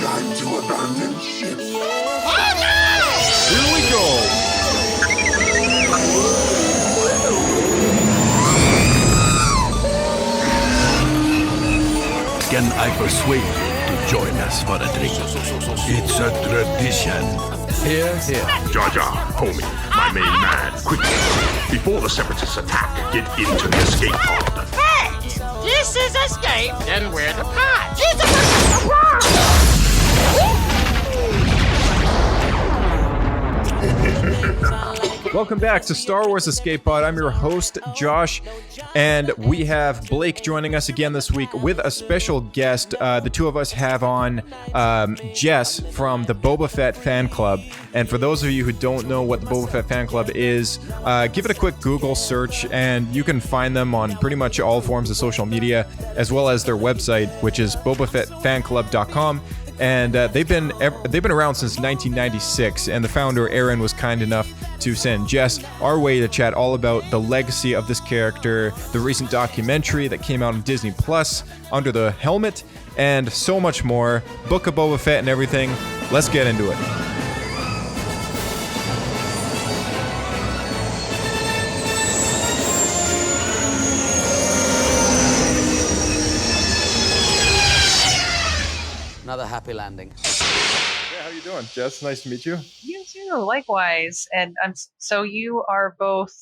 Time to abandon ship. Oh no! Here we go. Can I persuade you to join us for a drink? It's a tradition. Here, here. Jar Jar, homie, my main man, quickly. Before the Separatists attack, get into the escape pod. Hey! This is escape, then we're the pod. Welcome back to Star Wars Escape Pod. I'm your host, Josh, and we have Blake joining us again this week with a special guest. The two of us have on Jess from the Boba Fett fan club. And for those of you who don't know what the Boba Fett fan club is, give it a quick Google search, and you can find them on pretty much all forms of social media, as well as their website, which is bobafettfanclub.com. And they've been around since 1996, and the founder Aaron was kind enough to send Jess our way to chat all about the legacy of this character, the recent documentary that came out on Disney Plus, Under the Helmet, and so much more. Book of Boba Fett and everything. Let's get into it. Another happy landing. Yeah, how you doing, Jess? Nice to meet you. You too, likewise. And so you are both.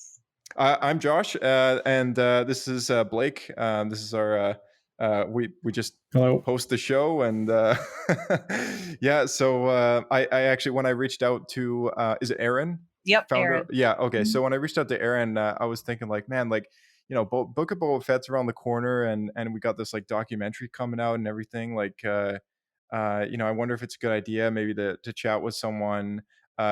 I'm Josh, and this is Blake. This is our we just host the show, and yeah. So I actually, when I reached out to is it Aaron? Yep, Founder? Aaron. Yeah. Okay. Mhm. So when I reached out to Aaron, I was thinking like, man, like, you know, Book of Boba Fett's around the corner, and we got this like documentary coming out and everything. Like, you know, I wonder if it's a good idea maybe to chat with someone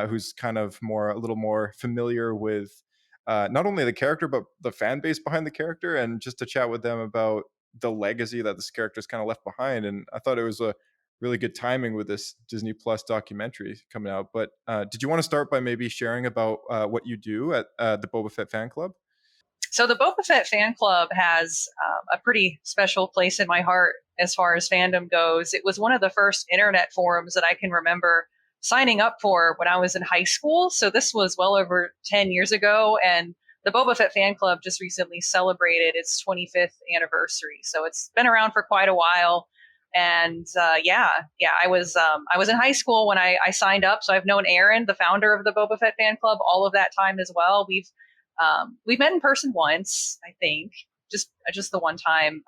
who's kind of a little more familiar with not only the character but the fan base behind the character, and just to chat with them about the legacy that this character's kind of left behind. And I thought it was a really good timing with this Disney Plus documentary coming out. But did you want to start by maybe sharing about what you do at the Boba Fett fan club? So the Boba Fett fan club has a pretty special place in my heart as far as fandom goes. It was one of the first internet forums that I can remember signing up for when I was in high school. So this was well over 10 years ago. And the Boba Fett fan club just recently celebrated its 25th anniversary. So it's been around for quite a while. And yeah, I was in high school when I signed up. So I've known Aaron, the founder of the Boba Fett fan club, all of that time as well. We've met in person once, I think, just the one time.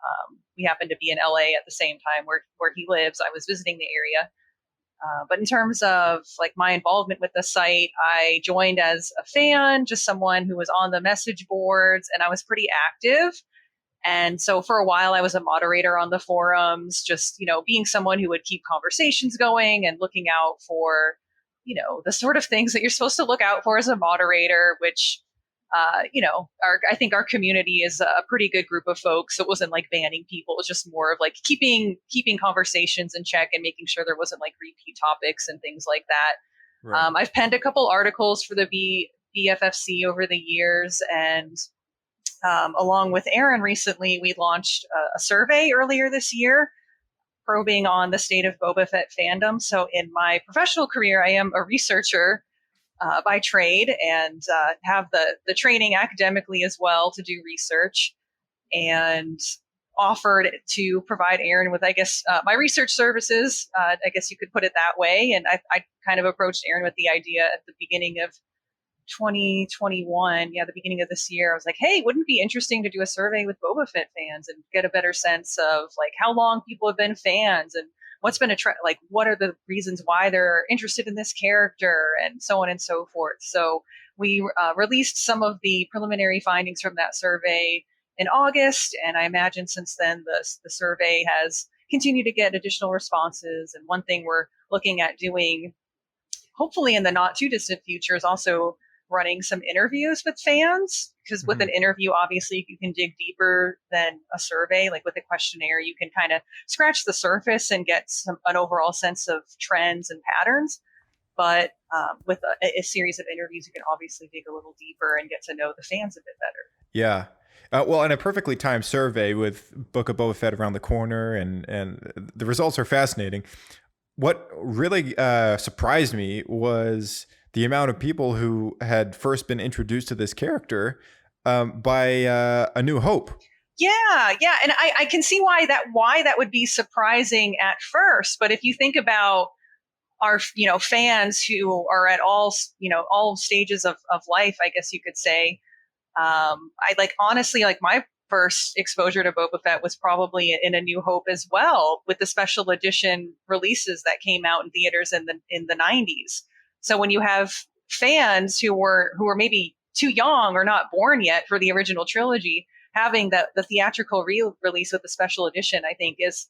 We happened to be in LA at the same time where he lives. I was visiting the area. But in terms of like my involvement with the site, I joined as a fan, just someone who was on the message boards, and I was pretty active. And so for a while, I was a moderator on the forums, just, you know, being someone who would keep conversations going and looking out for, you know, the sort of things that you're supposed to look out for as a moderator, which you know, I think our community is a pretty good group of folks. So it wasn't like banning people. It was just more of like keeping conversations in check and making sure there wasn't like repeat topics and things like that. Right. I've penned a couple articles for the BFFC over the years. And along with Aaron recently, we launched a survey earlier this year probing on the state of Boba Fett fandom. So in my professional career, I am a researcher by trade, and have the training academically as well to do research, and offered to provide Aaron with, I guess, my research services. I guess you could put it that way. And I kind of approached Aaron with the idea at the beginning of 2021. Yeah, the beginning of this year. I was like, hey, wouldn't it be interesting to do a survey with Boba Fett fans and get a better sense of like how long people have been fans and what's been like what are the reasons why they're interested in this character, and so on and so forth. So we released some of the preliminary findings from that survey in August, and I imagine since then the survey has continued to get additional responses. And one thing we're looking at doing, hopefully in the not too distant future, is also running some interviews with fans, because with an interview, obviously you can dig deeper than a survey. Like with a questionnaire, you can kind of scratch the surface and get an overall sense of trends and patterns. But with a series of interviews, you can obviously dig a little deeper and get to know the fans a bit better. Yeah. Well, and a perfectly timed survey with Book of Boba Fett around the corner, and the results are fascinating. What really surprised me was the amount of people who had first been introduced to this character by A New Hope. Yeah, and I can see why that would be surprising at first. But if you think about our fans who are at all stages of life, I guess you could say, I like honestly like my first exposure to Boba Fett was probably in A New Hope as well, with the special edition releases that came out in theaters in the 90s. So when you have fans who were maybe too young or not born yet for the original trilogy, having the theatrical release with the special edition, I think is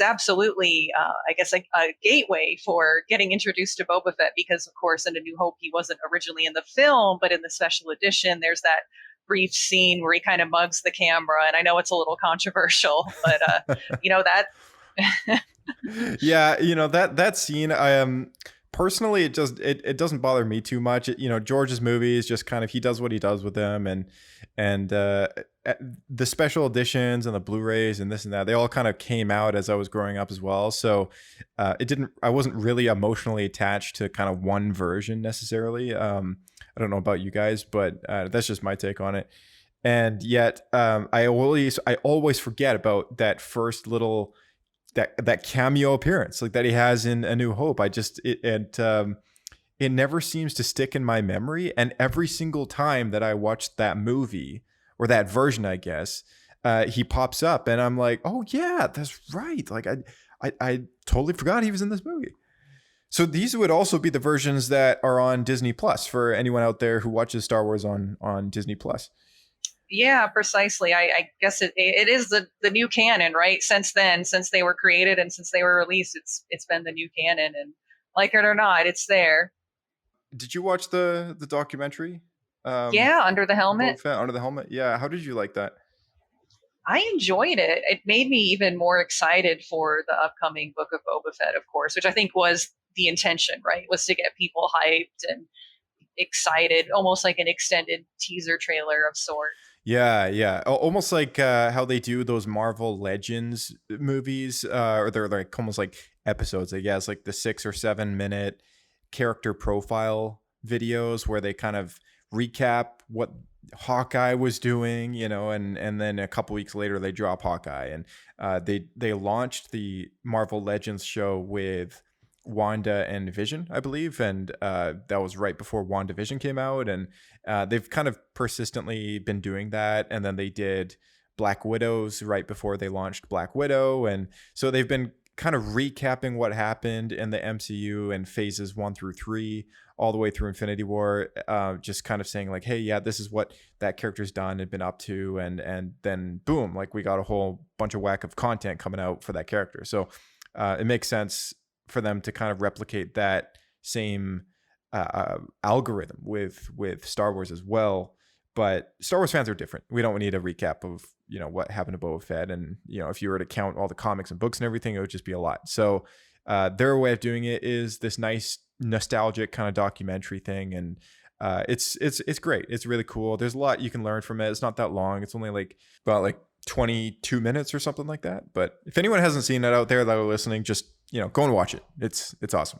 absolutely, I guess, a gateway for getting introduced to Boba Fett, because, of course, in A New Hope, he wasn't originally in the film, but in the special edition, there's that brief scene where he kind of mugs the camera. And I know it's a little controversial, but, that. Yeah, that scene, I personally, it doesn't bother me too much. George's movies just kind of, he does what he does with them, and the special editions and the Blu-rays and this and that, they all kind of came out as I was growing up as well. So I wasn't really emotionally attached to kind of one version necessarily. I don't know about you guys, but that's just my take on it. And yet I always forget about that first little that cameo appearance like that he has in A New Hope. It never seems to stick in my memory, and every single time that I watch that movie or that version, I guess, he pops up, and I'm like, oh yeah, that's right. Like I totally forgot he was in this movie. So these would also be the versions that are on Disney Plus for anyone out there who watches Star Wars on Disney Plus. Yeah, precisely. I guess it is the new canon, right? Since they were created and since they were released, it's been the new canon, and like it or not, it's there. Did you watch the documentary? Yeah, Under the Helmet. Boba Fett, Under the Helmet. Yeah, how did you like that? I enjoyed it. It made me even more excited for the upcoming Book of Boba Fett, of course, which I think was the intention, right? Was to get people hyped and excited, almost like an extended teaser trailer of sorts. Yeah. Almost like how they do those Marvel Legends movies, or they're like almost like episodes, I guess, like the 6 or 7 minute character profile videos where they kind of recap what Hawkeye was doing, and then a couple weeks later they drop Hawkeye, and they launched the Marvel Legends show with Wanda and Vision, I believe, and that was right before WandaVision came out, and they've kind of persistently been doing that, and then they did Black Widows right before they launched Black Widow, and so they've been kind of recapping what happened in the MCU in phases 1 through 3 all the way through Infinity War, just kind of saying like, hey, yeah, this is what that character's done and been up to, and then boom, like we got a whole bunch of whack of content coming out for that character. So it makes sense for them to kind of replicate that same algorithm with Star Wars as well. But Star Wars fans are different. We don't need a recap of what happened to Boba Fett, and if you were to count all the comics and books and everything, it would just be a lot. So their way of doing it is this nice nostalgic kind of documentary thing, and it's great. It's really cool. There's a lot you can learn from it. It's not that long. It's only like about like 22 minutes or something like that. But if anyone hasn't seen it out there that are listening, just go and watch it. It's awesome.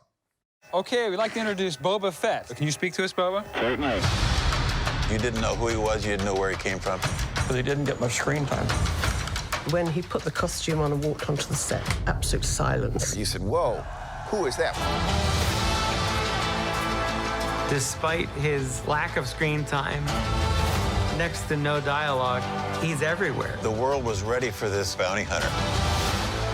Okay, we'd like to introduce Boba Fett. Can you speak to us, Boba? Certainly. You didn't know who he was, you didn't know where he came from. But he didn't get much screen time. When he put the costume on and walked onto the set, absolute silence. You said, whoa, who is that? Despite his lack of screen time, next to no dialogue, he's everywhere. The world was ready for this bounty hunter.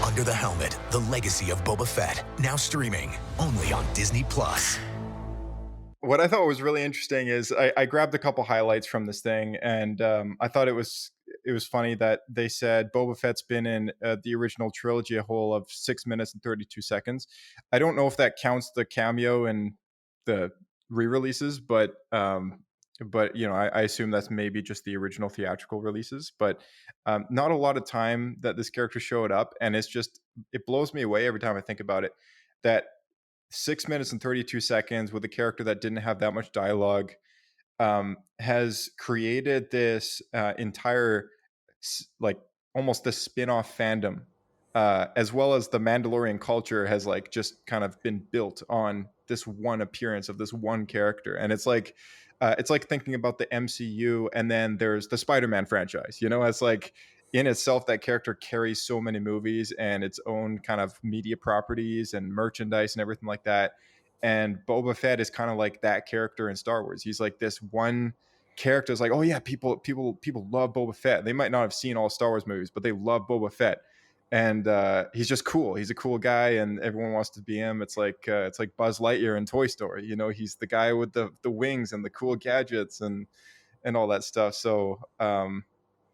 Under the Helmet, the legacy of Boba Fett, now streaming only on Disney Plus. What I thought was really interesting is I grabbed a couple highlights from this thing, and I thought it was funny that they said Boba Fett's been in the original trilogy a whole of 6 minutes and 32 seconds. I don't know if that counts the cameo and the re-releases, but I assume that's maybe just the original theatrical releases. But not a lot of time that this character showed up, and it blows me away every time I think about it that 6 minutes and 32 seconds with a character that didn't have that much dialogue has created this entire like almost the spin-off fandom as well as the Mandalorian culture has like just kind of been built on this one appearance of this one character. And it's like thinking about the MCU, and then there's the Spider-Man franchise. You know, it's like in itself that character carries so many movies and its own kind of media properties and merchandise and everything like that. And Boba Fett is kind of like that character in Star Wars. He's like this one character. Is like, oh yeah, people love Boba Fett. They might not have seen all Star Wars movies, but they love Boba Fett. And he's just cool. He's a cool guy, and everyone wants to be him. It's like Buzz Lightyear in Toy Story. You know, he's the guy with the wings and the cool gadgets and all that stuff. So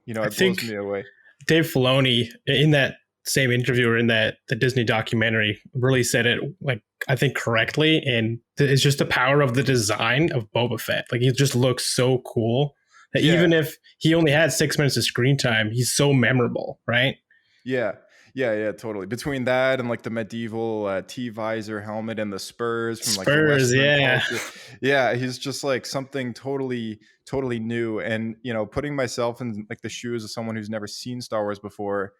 you know, it blows me away. Dave Filoni in that same interview or in the Disney documentary really said it, like, I think correctly, and it's just the power of the design of Boba Fett. Like, he just looks so cool that even if he only had 6 minutes of screen time, he's so memorable, right? Yeah, totally. Between that and like the medieval T-visor helmet and the spurs from like Spurs, the culture. He's just like something totally new. And you know, putting myself in like the shoes of someone who's never seen Star Wars before,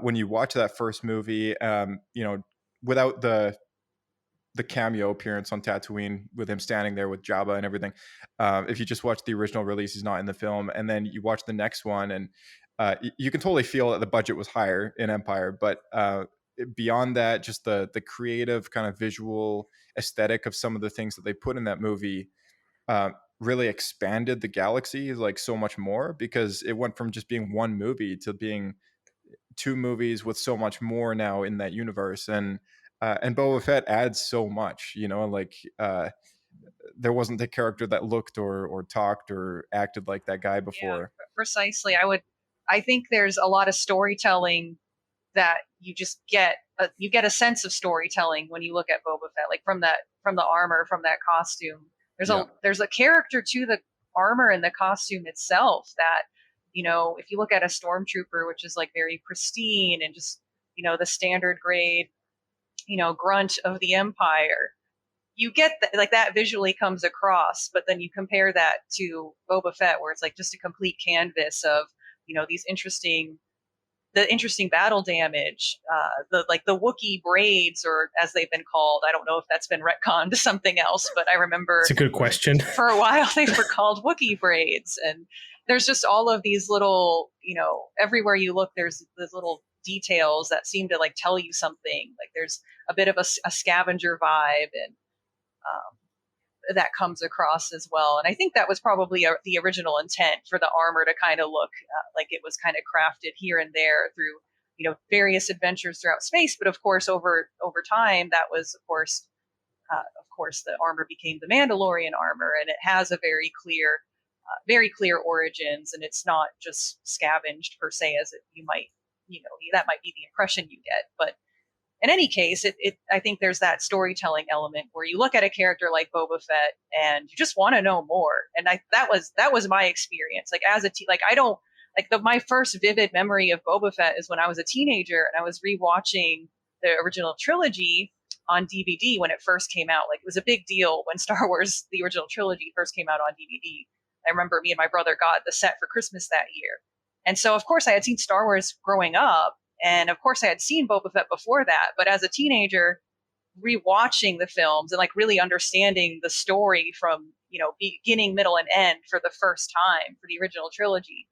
when you watch that first movie, you know, without the cameo appearance on Tatooine with him standing there with Jabba and everything, if you just watch the original release, he's not in the film, and then you watch the next one, and you can totally feel that the budget was higher in Empire, but beyond that, just the creative kind of visual aesthetic of some of the things that they put in that movie really expanded the galaxy like so much more, because it went from just being one movie to being two movies with so much more now in that universe. And Boba Fett adds so much, you know, like there wasn't a character that looked or talked or acted like that guy before. Yeah, precisely. I think there's a lot of storytelling that you just get. You get a sense of storytelling when you look at Boba Fett, like from the armor, from that costume. There's a character to the armor and the costume itself that, you know, if you look at a stormtrooper, which is like very pristine and just, you know, the standard grade, you know, grunt of the Empire, you get that, like, that visually comes across. But then you compare that to Boba Fett, where it's like just a complete canvas of, you know, these interesting battle damage, the Wookiee braids, or as they've been called. I don't know if that's been retconned to something else, but I remember it's a good question. For a while they were called Wookiee braids, and there's just all of these little, you know, everywhere you look, there's these little details that seem to like tell you something. Like there's a bit of a scavenger vibe, and that comes across as well. And I think that was probably the original intent, for the armor to kind of look like it was kind of crafted here and there through, you know, various adventures throughout space. But of course, over time, that was, of course, the armor became the Mandalorian armor, and it has a very clear origins, and it's not just scavenged per se, as you might, you know, that might be the impression you get. But in any case, I think there's that storytelling element where you look at a character like Boba Fett and you just want to know more. And that was my experience. Like my first vivid memory of Boba Fett is when I was a teenager and I was rewatching the original trilogy on DVD when it first came out. Like, it was a big deal when Star Wars, the original trilogy, first came out on DVD. I remember me and my brother got the set for Christmas that year. And so, of course, I had seen Star Wars growing up. And of course, I had seen Boba Fett before that. But as a teenager, rewatching the films and like really understanding the story from, you know, beginning, middle, and end for the first time for the original trilogy,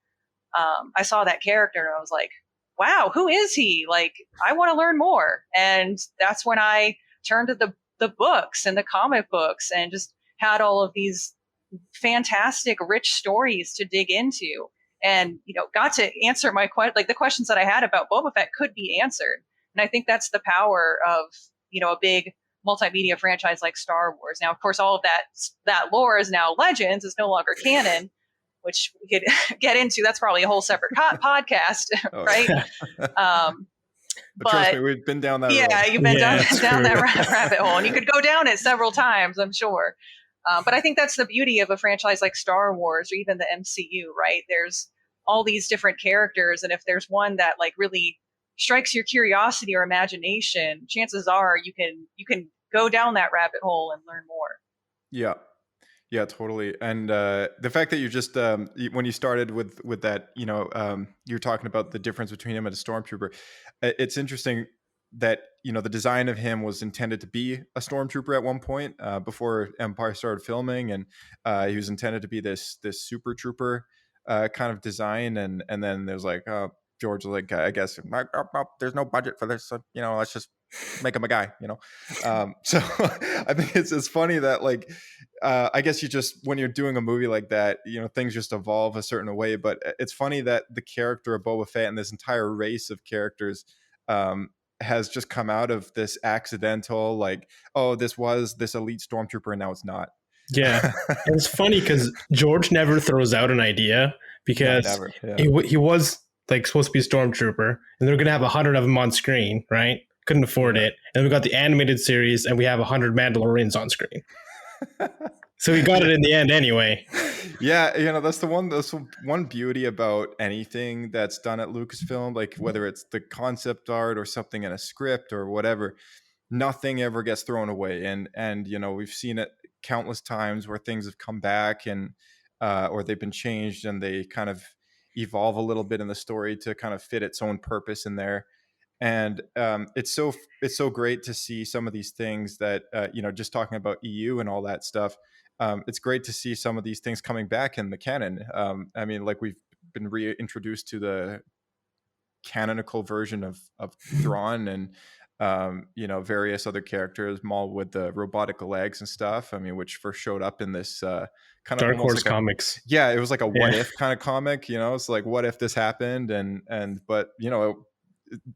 I saw that character and I was like, wow, who is he? Like, I want to learn more. And that's when I turned to the books and the comic books and just had all of these fantastic, rich stories to dig into. And, you know, got to answer the questions that I had about Boba Fett could be answered. And I think that's the power of, you know, a big multimedia franchise like Star Wars. Now, of course, all of that lore is now legends. It's no longer canon, which we could get into. That's probably a whole separate podcast, right? But trust me, we've been down that road. Yeah, you've been down that rabbit hole, and you could go down it several times, I'm sure. But I think that's the beauty of a franchise like Star Wars or even the MCU, right? There's all these different characters, and if there's one that like really strikes your curiosity or imagination, chances are you can go down that rabbit hole and learn more. Yeah. Yeah, totally. And the fact that you just when you started with that, you're talking about the difference between him and a stormtrooper. It's interesting that the design of him was intended to be a stormtrooper at one point before Empire started filming, and he was intended to be this super trooper kind of design, and then there's like George was like, I guess there's no budget for this, so, let's just make him a guy, so I think it's funny that like I guess you just when you're doing a movie like that, things just evolve a certain way. But it's funny that the character of Boba Fett and this entire race of characters has just come out of this accidental, like, oh, this was this elite stormtrooper and now it's not. Yeah, and it's funny because George never throws out an idea because No, never. Yeah. he was like supposed to be a stormtrooper, and they're gonna have 100 of them on screen, right? Couldn't afford it, and we got the animated series, and we have 100 Mandalorians on screen. So we got it in the end anyway. Yeah, that's the one beauty about anything that's done at Lucasfilm, like whether it's the concept art or something in a script or whatever, nothing ever gets thrown away. And we've seen it countless times where things have come back and or they've been changed and they kind of evolve a little bit in the story to kind of fit its own purpose in there. And it's so great to see some of these things that just talking about EU and all that stuff. It's great to see some of these things coming back in the canon. I mean, like we've been reintroduced to the canonical version of Thrawn and various other characters, Maul with the robotic legs and stuff. I mean, which first showed up in this kind of Dark Horse like comics. Yeah, it was like a what if kind of comic. It's like what if this happened, but it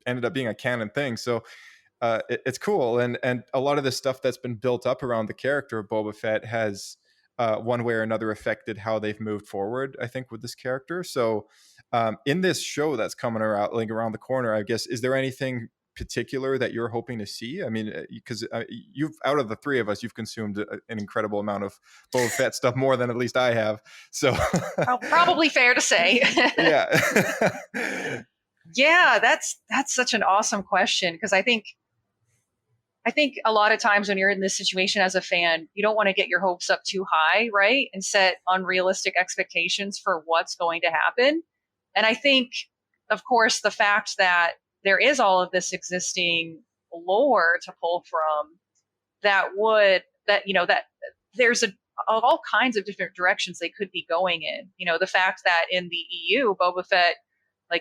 ended up being a canon thing. So it's cool, and a lot of the stuff that's been built up around the character of Boba Fett has one way or another affected how they've moved forward, I think, with this character. So in this show that's coming around the corner, I guess, is there anything particular that you're hoping to see? I mean, because you've, out of the three of us, you've consumed an incredible amount of Boba Fett stuff, more than at least I have. So probably fair to say. Yeah. Yeah, that's such an awesome question, because I think a lot of times when you're in this situation as a fan, you don't want to get your hopes up too high, right? And set unrealistic expectations for what's going to happen. And I think, of course, the fact that there is all of this existing lore to pull from that there's all kinds of different directions they could be going in. The fact that in the EU, Boba Fett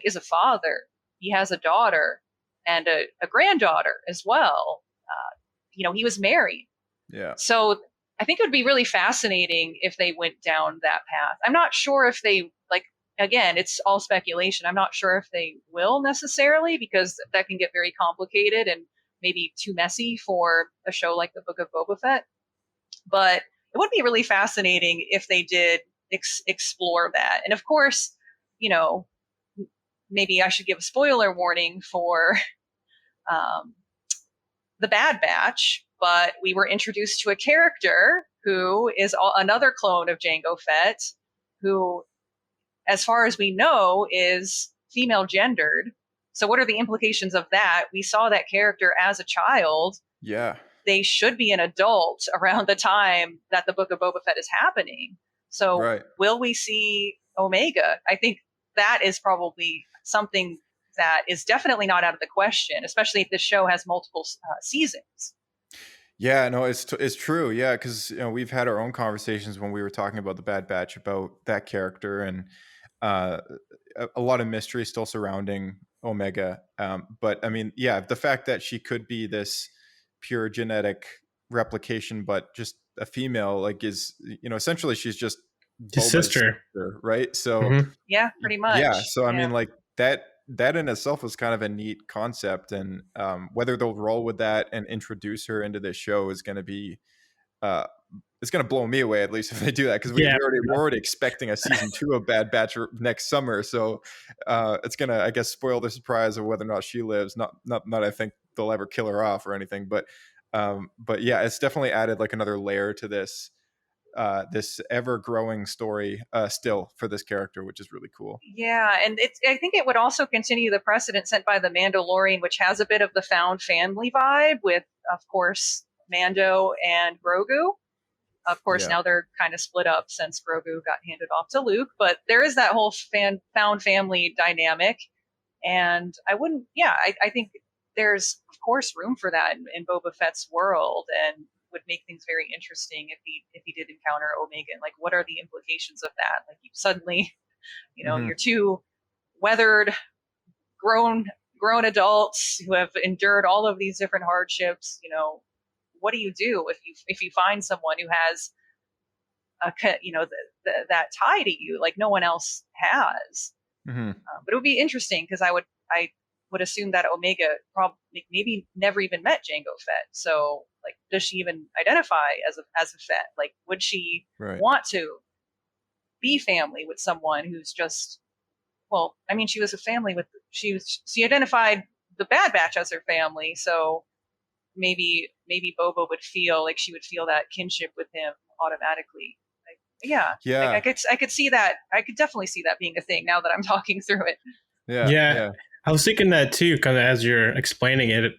is a father, he has a daughter and a granddaughter as well. He was married. Yeah. So I think it would be really fascinating if they went down that path. I'm not sure if they, again, it's all speculation. I'm not sure if they will necessarily, because that can get very complicated and maybe too messy for a show like the Book of Boba Fett. But it would be really fascinating if they did explore that. And of course, maybe I should give a spoiler warning for the Bad Batch, but we were introduced to a character who is another clone of Jango Fett, who, as far as we know, is female gendered. So what are the implications of that? We saw that character as a child. Yeah. They should be an adult around the time that the Book of Boba Fett is happening. So Will we see Omega? I think that is probably something that is definitely not out of the question, especially if this show has multiple seasons. Yeah, no, it's true. Yeah, because we've had our own conversations when we were talking about the Bad Batch about that character, and a lot of mystery still surrounding Omega. But I mean, yeah, the fact that she could be this pure genetic replication, but just a female, is essentially she's just his sister, right? So yeah, pretty much. Yeah, so I mean, that in itself was kind of a neat concept, and whether they'll roll with that and introduce her into this show is going to be it's going to blow me away, at least if they do that, because we're already expecting a season 2 of Bad Batch next summer, so it's going to, I guess, spoil the surprise of whether or not she lives. Not I think they'll ever kill her off or anything, but yeah, it's definitely added another layer to this ever growing story still for this character, which is really cool. Yeah, and I think it would also continue the precedent set by The Mandalorian, which has a bit of the found family vibe with, of course, Mando and Grogu. Of course, Yeah. now they're kind of split up since Grogu got handed off to Luke, but there is that whole found family dynamic. And I think there's, of course, room for that in Boba Fett's world, and would make things very interesting if he did encounter Omega. And like, what are the implications of that? Like, you suddenly, you're two weathered, grown adults who have endured all of these different hardships. What do you do if you find someone who has that tie to you like no one else has? But it would be interesting because I would assume that Omega probably maybe never even met Jango Fett. So like, does she even identify as a Fett? Like, would she want to be family with someone who's just, well, I mean, she was a family with, she identified the Bad Batch as her family. So maybe Boba would feel like she would feel that kinship with him automatically. I could see that. I could definitely see that being a thing now that I'm talking through it. Yeah. I was thinking that too, kind of as you're explaining it.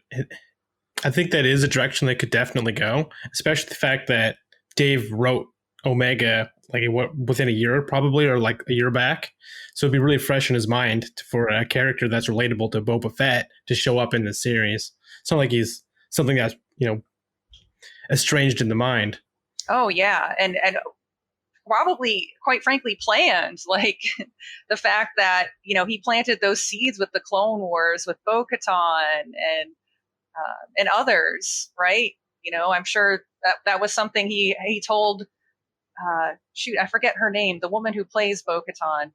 I think that is a direction they could definitely go, especially the fact that Dave wrote Omega like within a year, probably, or like a year back. So it'd be really fresh in his mind for a character that's relatable to Boba Fett to show up in the series. It's not like he's something that's estranged in the mind. Oh yeah, and probably, quite frankly, planned. Like the fact that he planted those seeds with the Clone Wars, with Bo-Katan and others, right? I'm sure that was something he told. Shoot, I forget her name. The woman who plays Bo-Katan.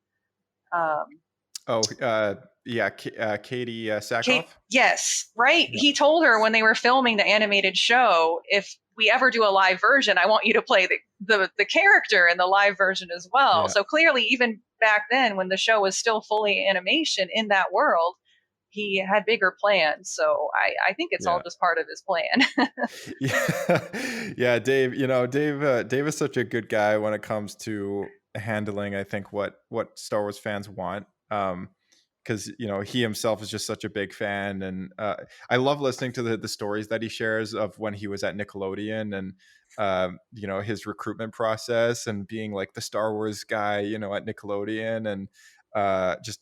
Katie Sackhoff. Yes, right. Yeah. He told her when they were filming the animated show, if we ever do a live version, I want you to play the character in the live version as well. Yeah. So clearly, even back then, when the show was still fully animation in that world, he had bigger plans. So I think it's all just part of his plan. Yeah, Dave. Dave is such a good guy when it comes to handling, I think, what Star Wars fans want. Because he himself is just such a big fan, and I love listening to the stories that he shares of when he was at Nickelodeon and his recruitment process and being like the Star Wars guy at Nickelodeon, and just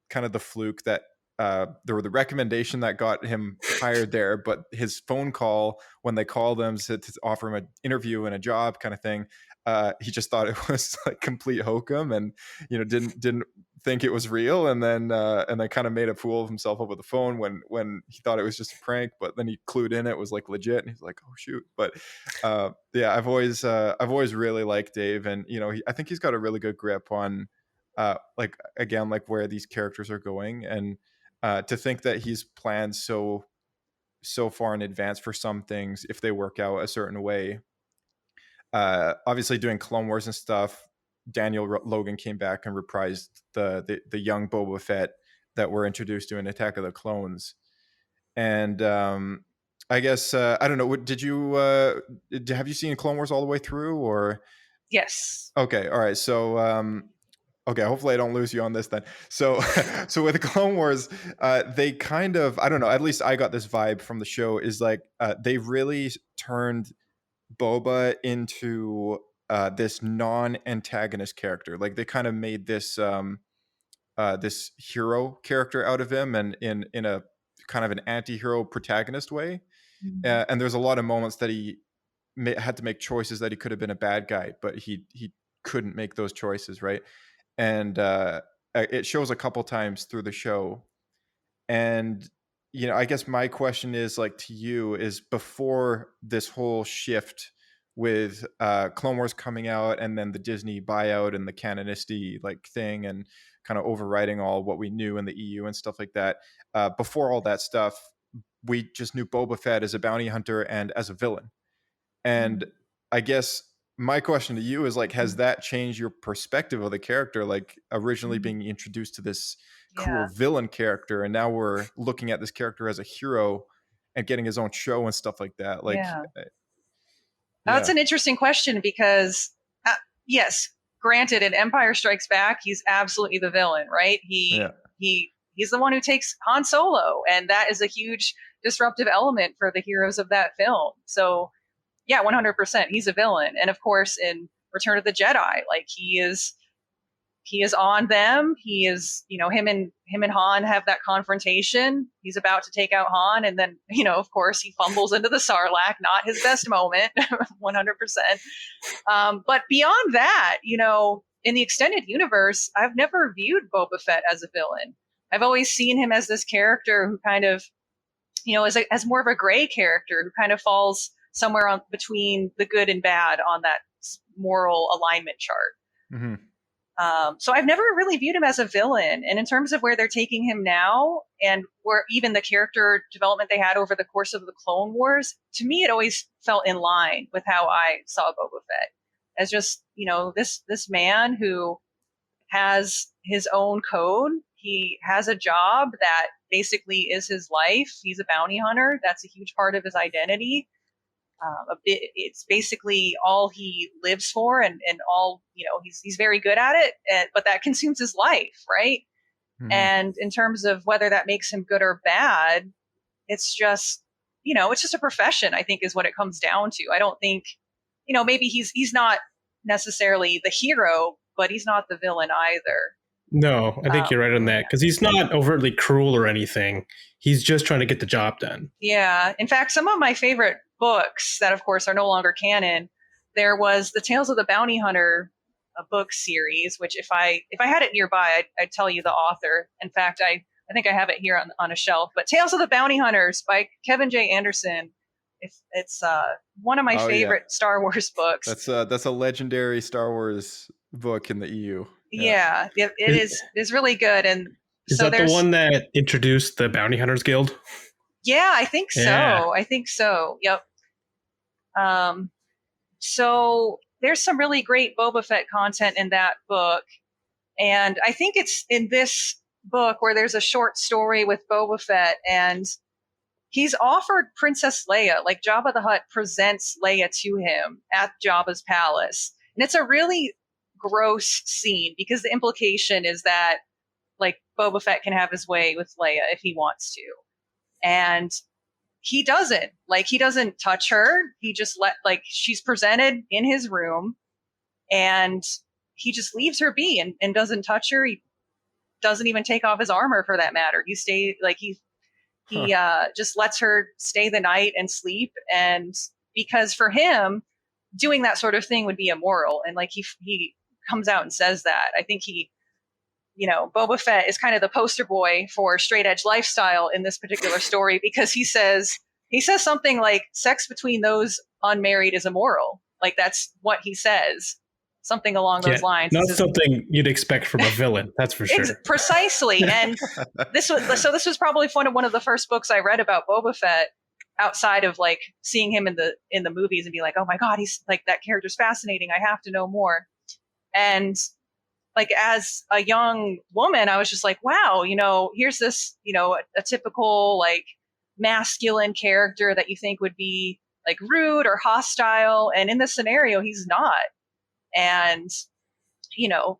kind of the fluke that there were the recommendation that got him hired there, but his phone call when they called him to offer him an interview and a job kind of thing, he just thought it was like complete hokum, and didn't think it was real, and then kind of made a fool of himself over the phone when he thought it was just a prank, but then he clued in it was like legit, and he's like, oh shoot. But I've always really liked Dave, and I think he's got a really good grip on like where these characters are going, and to think that he's planned so far in advance for some things if they work out a certain way. Obviously doing Clone Wars and stuff, Daniel Logan came back and reprised the young Boba Fett that were introduced to in Attack of the Clones. And I guess I don't know, have you seen Clone Wars all the way through, or? Yes. Okay, all right. So okay, hopefully I don't lose you on this then. So with the Clone Wars, they kind of, I don't know, at least I got this vibe from the show, is like they really turned Boba into this non-antagonist character. Like they kind of made this this hero character out of him, and in a kind of an anti-hero protagonist way. Mm-hmm. And there's a lot of moments that he had to make choices that he could have been a bad guy, but he couldn't make those choices, right? And it shows a couple times through the show. And I guess my question is, like, to you, is before this whole shift with Clone Wars coming out and then the Disney buyout and the canonicity like thing and kind of overriding all what we knew in the EU and stuff like that, before all that stuff, we just knew Boba Fett as a bounty hunter and as a villain. And I guess my question to you is, like, has that changed your perspective of the character? Like, originally being introduced to this cool villain character, and now we're looking at this character as a hero and getting his own show and stuff like that. Like, That's an interesting question, because yes, granted, in Empire Strikes Back, he's absolutely the villain, right? He's the one who takes Han Solo, and that is a huge disruptive element for the heroes of that film. So Yeah, 100%. He's a villain. And of course, in Return of the Jedi, like he is on them. He is, him and Han have that confrontation. He's about to take out Han, and then, of course, he fumbles into the Sarlacc. Not his best moment, 100%. But beyond that, in the extended universe, I've never viewed Boba Fett as a villain. I've always seen him as this character who kind of, as more of a gray character who kind of falls somewhere on between the good and bad on that moral alignment chart. Mm-hmm. So I've never really viewed him as a villain. And in terms of where they're taking him now, and where even the character development they had over the course of the Clone Wars, to me, it always felt in line with how I saw Boba Fett as just, this man who has his own code. He has a job that basically is his life. He's a bounty hunter. That's a huge part of his identity. It's basically all he lives for, and all, he's very good at it, but that consumes his life, right? Mm-hmm. And in terms of whether that makes him good or bad, it's just, it's just a profession, I think, is what it comes down to. I don't think, maybe he's not necessarily the hero, but he's not the villain either. No, I think you're right on that, because he's not overtly cruel or anything. He's just trying to get the job done. Yeah. In fact, some of my favorite books that, of course, are no longer canon, there was the Tales of the Bounty Hunter book series, which if I had it nearby, I'd tell you the author. In fact, I think I have it here on a shelf. But Tales of the Bounty Hunters by Kevin J. Anderson. It's one of my favorite Star Wars books. That's a legendary Star Wars book in the EU. Yeah, it is really good. And is that the one that introduced the Bounty Hunters Guild? Yeah, I think so. Yeah. I think so. Yep. So there's some really great Boba Fett content in that book. And I think it's in this book where there's a short story with Boba Fett, and he's offered Princess Leia, like Jabba the Hutt presents Leia to him at Jabba's palace. And it's a really gross scene because the implication is that, like, Boba Fett can have his way with Leia if he wants to. And he doesn't touch her. He just she's presented in his room, and he just leaves her be and doesn't touch her. He doesn't even take off his armor for that matter. He just lets her stay the night and sleep. And because for him, doing that sort of thing would be immoral. And he comes out and says that. I think Boba Fett is kind of the poster boy for straight edge lifestyle in this particular story, because he says something like sex between those unmarried is immoral. Like, that's what he says, something along those lines. Not something you'd expect from a villain, that's for sure. Precisely. And this was probably one of the first books I read about Boba Fett, outside of like seeing him in the movies and be like, oh my God, he's like, that character's fascinating. I have to know more. And like, as a young woman, I was just like, wow, here's this, a typical like masculine character that you think would be like rude or hostile. And in this scenario, he's not. And,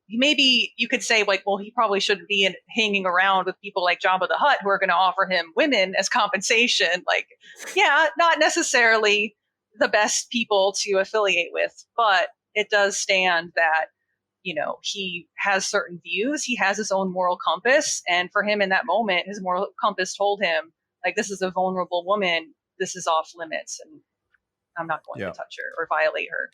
maybe you could say like, well, he probably shouldn't be hanging around with people like Jabba the Hutt who are going to offer him women as compensation. Like, yeah, not necessarily the best people to affiliate with, but it does stand that, he has certain views. He has his own moral compass. And for him in that moment, his moral compass told him, like, this is a vulnerable woman. This is off limits. And I'm not going to touch her or violate her.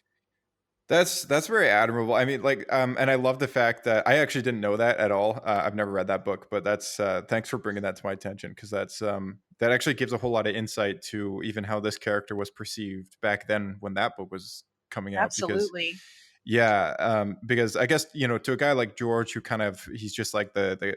That's very admirable. I mean, like, and I love the fact that I actually didn't know that at all. I've never read that book, but that's thanks for bringing that to my attention, because that's that actually gives a whole lot of insight to even how this character was perceived back then when that book was coming out. Absolutely. Because I guess, to a guy like George, who kind of, he's just like the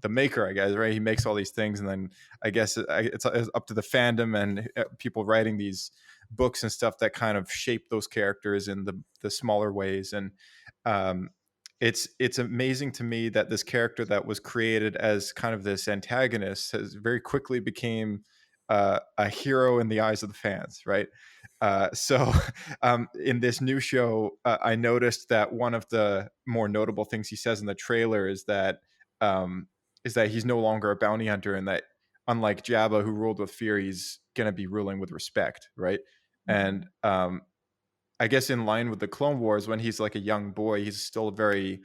maker, I guess, right? He makes all these things, and then I guess it's up to the fandom and people writing these books and stuff that kind of shape those characters in the smaller ways. And it's amazing to me that this character that was created as kind of this antagonist has very quickly became a hero in the eyes of the fans, right? So in this new show, I noticed that one of the more notable things he says in the trailer is that he's no longer a bounty hunter, and that unlike Jabba, who ruled with fear, he's going to be ruling with respect, right? And I guess in line with the Clone Wars, when he's like a young boy, he's still very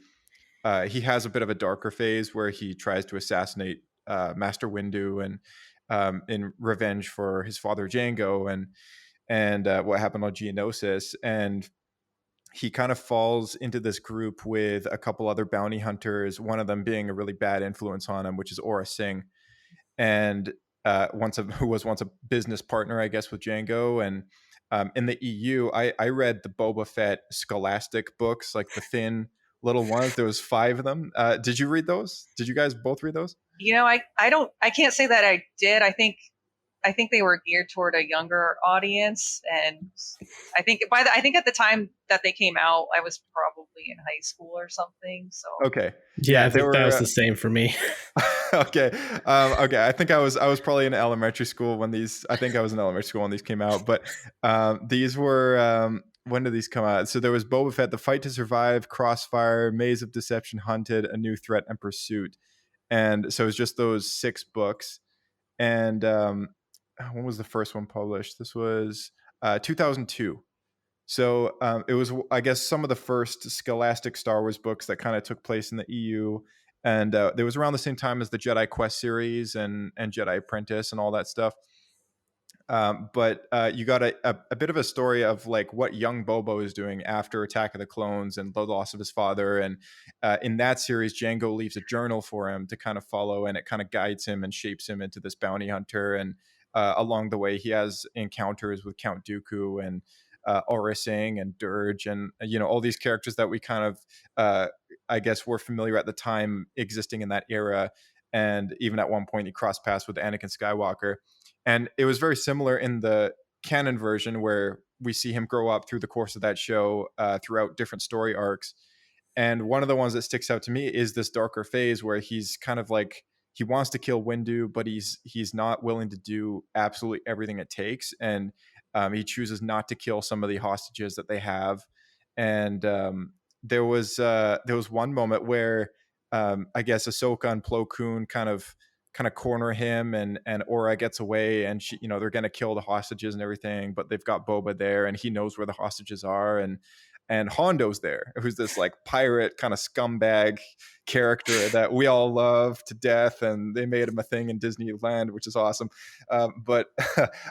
he has a bit of a darker phase where he tries to assassinate Master Windu and in revenge for his father Jango and what happened on Geonosis. And he kind of falls into this group with a couple other bounty hunters, one of them being a really bad influence on him, which is Aura Singh, and who was once a business partner, I guess, with Django. And in the EU, I read the Boba Fett Scholastic books, like the thin little ones. There was 5 of them. Did you read those? Did you guys both read those? I can't say that I did. I think they were geared toward a younger audience, and I think at the time that they came out, I was probably in high school or something. So okay, yeah, I think that was the same for me. Okay, okay. I think I was probably in elementary school when these. I think I was in elementary school when these came out, but these were. When did these come out? So there was Boba Fett, The Fight to Survive, Crossfire, Maze of Deception, Hunted, A New Threat, and Pursuit. And so it's just those 6 books. And when was the first one published? This was 2002. So it was, I guess, some of the first scholastic Star Wars books that kind of took place in the EU. And it was around the same time as the Jedi Quest series and Jedi Apprentice and all that stuff. But you got a bit of a story of like what young Bobo is doing after Attack of the Clones and the loss of his father. And in that series, Django leaves a journal for him to kind of follow, and it kind of guides him and shapes him into this bounty hunter. And along the way, he has encounters with Count Dooku and Aura Singh and Dirge and all these characters that we kind of I guess were familiar at the time existing in that era. And even at one point, he crossed paths with Anakin Skywalker. And it was very similar in the canon version where we see him grow up through the course of that show throughout different story arcs. And one of the ones that sticks out to me is this darker phase where he's kind of like, he wants to kill Windu, but he's not willing to do absolutely everything it takes. And he chooses not to kill some of the hostages that they have. And there was one moment where I guess Ahsoka and Plo Koon kind of corner him, and Aura gets away, and she, they're going to kill the hostages and everything, but they've got Boba there and he knows where the hostages are. And Hondo's there, who's this like pirate kind of scumbag character that we all love to death, and they made him a thing in Disneyland, which is awesome. But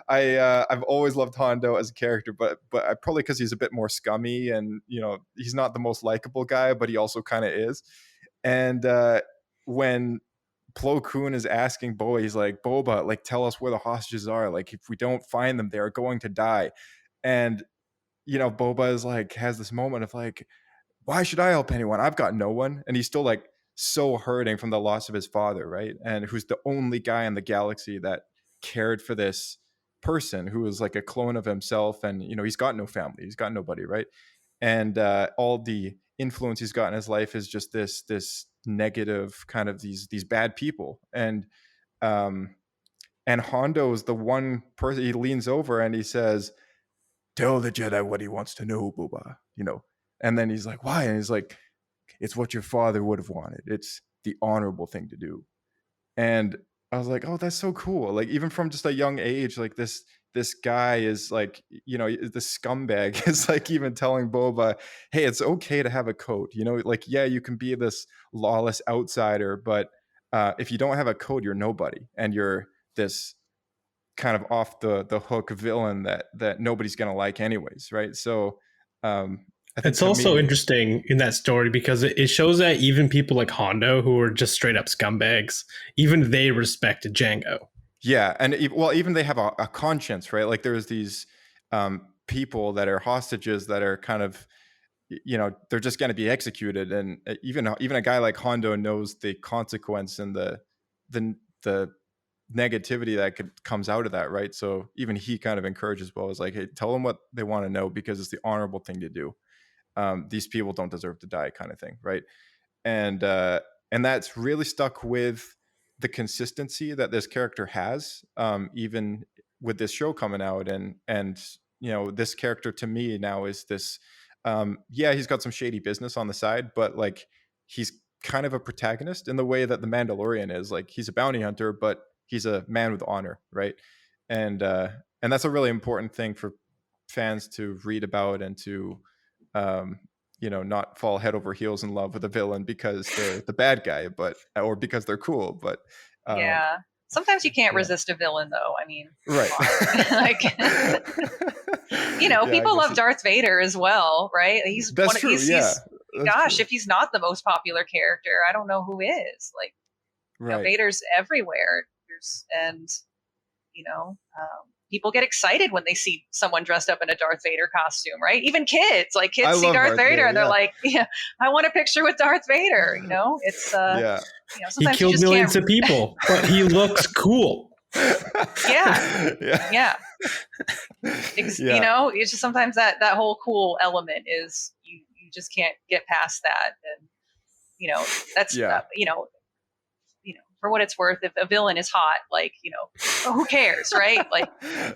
I've always loved Hondo as a character, but I probably because he's a bit more scummy, and he's not the most likable guy, but he also kind of is. And when Plo Koon is asking Boba, he's like, Boba, like, tell us where the hostages are. Like, if we don't find them, they're going to die. And, Boba is like, has this moment of like, why should I help anyone? I've got no one. And he's still like so hurting from the loss of his father, right? And who's the only guy in the galaxy that cared for this person who was like a clone of himself. And, he's got no family. He's got nobody, right? And all the influence he's got in his life is just this negative kind of these bad people. And Hondo is the one person. He leans over and he says, tell the Jedi what he wants to know, Boba, and then he's like, why? And he's like, it's what your father would have wanted. It's the honorable thing to do. And I was like, oh, that's so cool. Like, even from just a young age, like this guy is like, the scumbag is like even telling Boba, hey, it's okay to have a code, like, yeah, you can be this lawless outsider, but if you don't have a code, you're nobody. And you're this kind of off the hook villain that nobody's going to like anyways. Right. So I think it's also interesting in that story because it shows that even people like Hondo, who are just straight up scumbags, even they respected Django. Yeah. And even they have a conscience, right? Like there's these people that are hostages that are kind of, they're just going to be executed. And even a guy like Hondo knows the consequence and the negativity that comes out of that, right? So even he kind of encourages Bo, is like, hey, tell them what they want to know because it's the honorable thing to do. These people don't deserve to die, kind of thing, right? And that's really stuck with the consistency that this character has, even with this show coming out. And this character to me now is this, he's got some shady business on the side, but like he's kind of a protagonist in the way that the Mandalorian is. Like he's a bounty hunter, but he's a man with honor, right? And that's a really important thing for fans to read about and to, not fall head over heels in love with a villain because they're the bad guy, or because they're cool. But Yeah. Sometimes you can't yeah. resist a villain, though. I mean, right. like, Yeah, people love Darth Vader as well, right? He's That's true. He's That's true. if he's not the most popular character, I don't know who is. Like, Right. Vader's everywhere, and people get excited when they see someone dressed up in a Darth Vader costume, right? Even kids see Darth Vader and they're like, "Yeah, I want a picture with Darth Vader." It's yeah. He killed millions of people, but he looks cool. Yeah. It's just sometimes that whole cool element is you just can't get past that, and that's for what it's worth, if a villain is hot, like, who cares, right? Like,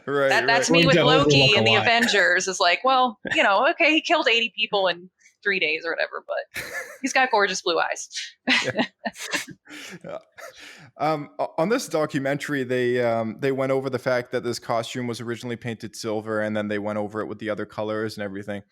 that's me with Loki and the Avengers is like, well, okay, he killed 80 people in 3 days or whatever, but he's got gorgeous blue eyes. Yeah. On this documentary, they went over the fact that this costume was originally painted silver, and then they went over it with the other colors and everything.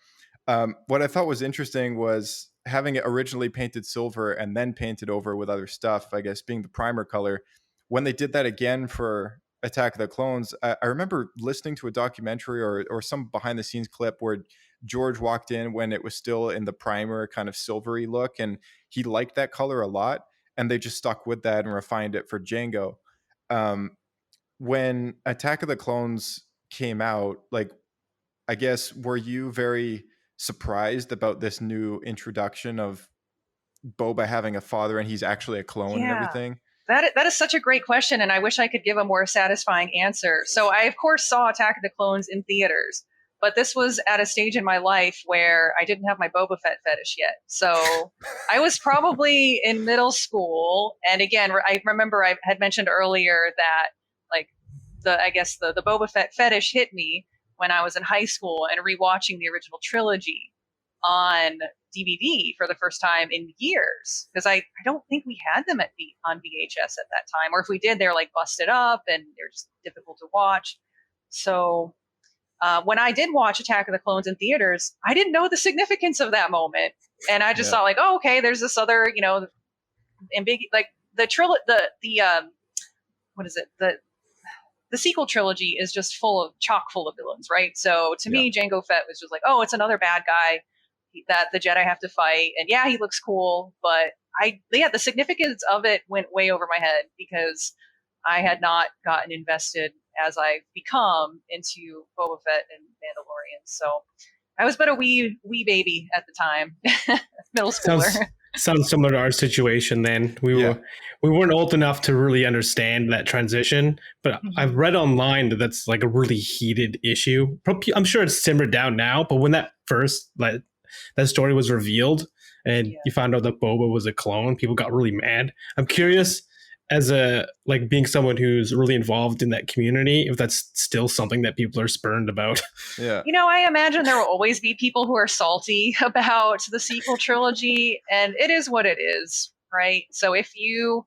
What I thought was interesting was having it originally painted silver and then painted over with other stuff, I guess being the primer color. When they did that again for Attack of the Clones, I remember listening to a documentary or some behind the scenes clip where George walked in when it was still in the primer kind of silvery look, and he liked that color a lot, and they just stuck with that and refined it for Jango. When Attack of the Clones came out, like, I guess, were you very surprised about this new introduction of Boba having a father and he's actually a clone and everything? That is such a great question, and I wish I could give a more satisfying answer. So I, of course, saw Attack of the Clones in theaters, but this was at a stage in my life where I didn't have my Boba Fett fetish yet. So I was probably in middle school, and again, I remember I had mentioned earlier that, like, the Boba Fett fetish hit me when I was in high school and rewatching the original trilogy on DVD for the first time in years, because I don't think we had them on VHS at that time, or if we did, they're like busted up and they're just difficult to watch. So when I did watch Attack of the Clones in theaters, I didn't know the significance of that moment, and I just thought, like, oh, okay, there's this other, like the sequel trilogy is just chock full of villains, right? So to me, Jango Fett was just like, oh, it's another bad guy that the Jedi have to fight. And yeah, he looks cool, but the significance of it went way over my head because I had not gotten invested as I've become into Boba Fett and Mandalorian. So I was but a wee baby at the time, middle schooler. Sounds similar to our situation then. We weren't old enough to really understand that transition, but I've read online that's like a really heated issue. I'm sure it's simmered down now, but when that story was revealed and you found out that Boba was a clone, people got really mad. I'm curious, as being someone who's really involved in that community, if that's still something that people are spurned about. Yeah. I imagine there will always be people who are salty about the sequel trilogy, and it is what it is, right? So if you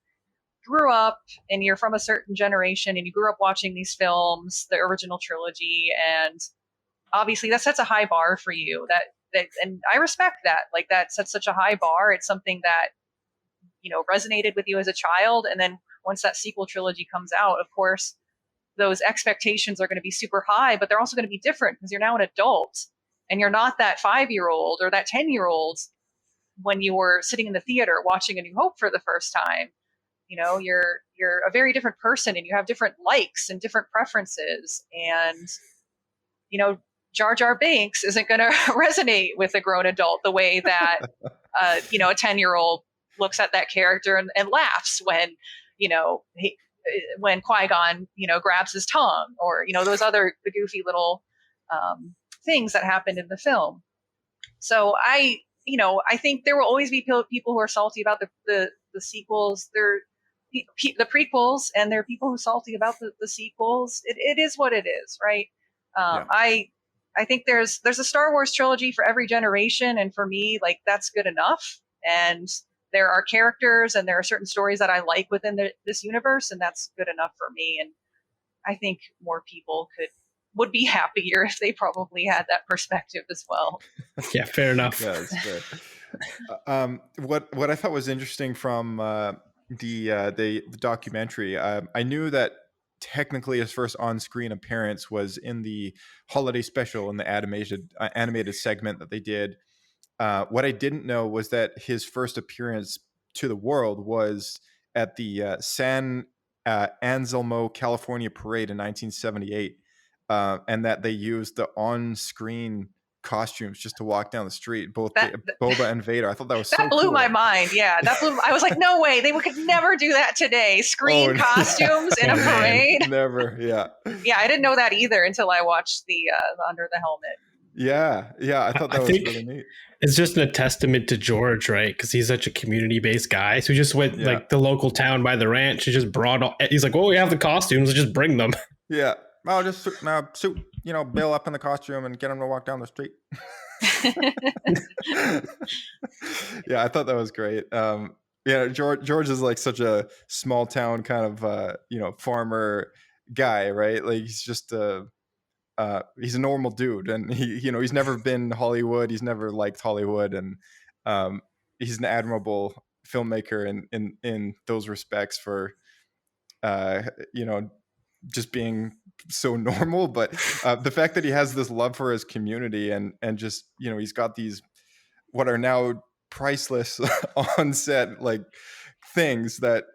grew up and you're from a certain generation and you grew up watching these films, the original trilogy, and obviously that sets a high bar for you. And I respect that. Like, that sets such a high bar. It's something that resonated with you as a child. And then once that sequel trilogy comes out, of course, those expectations are going to be super high, but they're also going to be different because you're now an adult and you're not that 5-year-old or that 10-year-old when you were sitting in the theater watching A New Hope for the first time. You're a very different person and you have different likes and different preferences. And, Jar Jar Binks isn't going to resonate with a grown adult the way that, a 10-year-old looks at that character and laughs when, when Qui-Gon, grabs his tongue, or, those the goofy little things that happened in the film. So I think there will always be people who are salty about the sequels. They're the prequels, and there are people who are salty about the sequels. It is what it is, right? I think there's a Star Wars trilogy for every generation, and for me, like, that's good enough. And there are characters and there are certain stories that I like within this universe, and that's good enough for me. And I think more people could would be happier if they probably had that perspective as well. Yeah, fair enough. Yeah, that's fair. What I thought was interesting from the documentary, I knew that technically his first on-screen appearance was in the holiday special in the animated segment that they did. What I didn't know was that his first appearance to the world was at the San Anselmo, California parade in 1978, and that they used the on-screen costumes just to walk down the street, both Boba and Vader. I thought that was that so blew cool. my mind. Yeah, I was like, no way, they could never do that today. Screen costumes in a parade. Never. Yeah. Yeah, I didn't know that either until I watched the Under the Helmet. Yeah. I thought that was really neat. It's just a testament to George, right? Because he's such a community-based guy. So he just went like the local town by the ranch and just brought all. He's like, "Oh, we have the costumes. Let's just bring them." Yeah, I'll just suit Bill up in the costume and get him to walk down the street. Yeah, I thought that was great. Yeah, George is like such a small town kind of farmer guy, right? Like he's just he's a normal dude, and he's never been Hollywood. He's never liked Hollywood, and he's an admirable filmmaker in those respects for just being so normal. But the fact that he has this love for his community and just he's got these what are now priceless on set like things that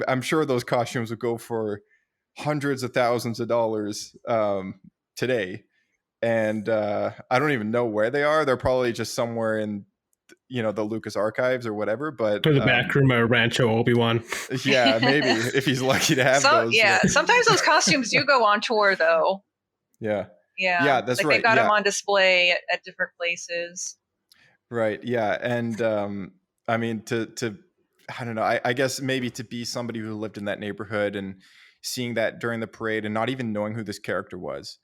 I'm sure those costumes would go for hundreds of thousands of dollars today, and I don't even know where they are. They're probably just somewhere in the Lucas archives or whatever, but to the back room of Rancho Obi-Wan. Yeah, maybe if he's lucky to have those. Yeah, sometimes those costumes do go on tour though. Yeah, that's like right. They've got them on display at different places. Right. Yeah, and I mean to I don't know. I guess maybe to be somebody who lived in that neighborhood and seeing that during the parade and not even knowing who this character was,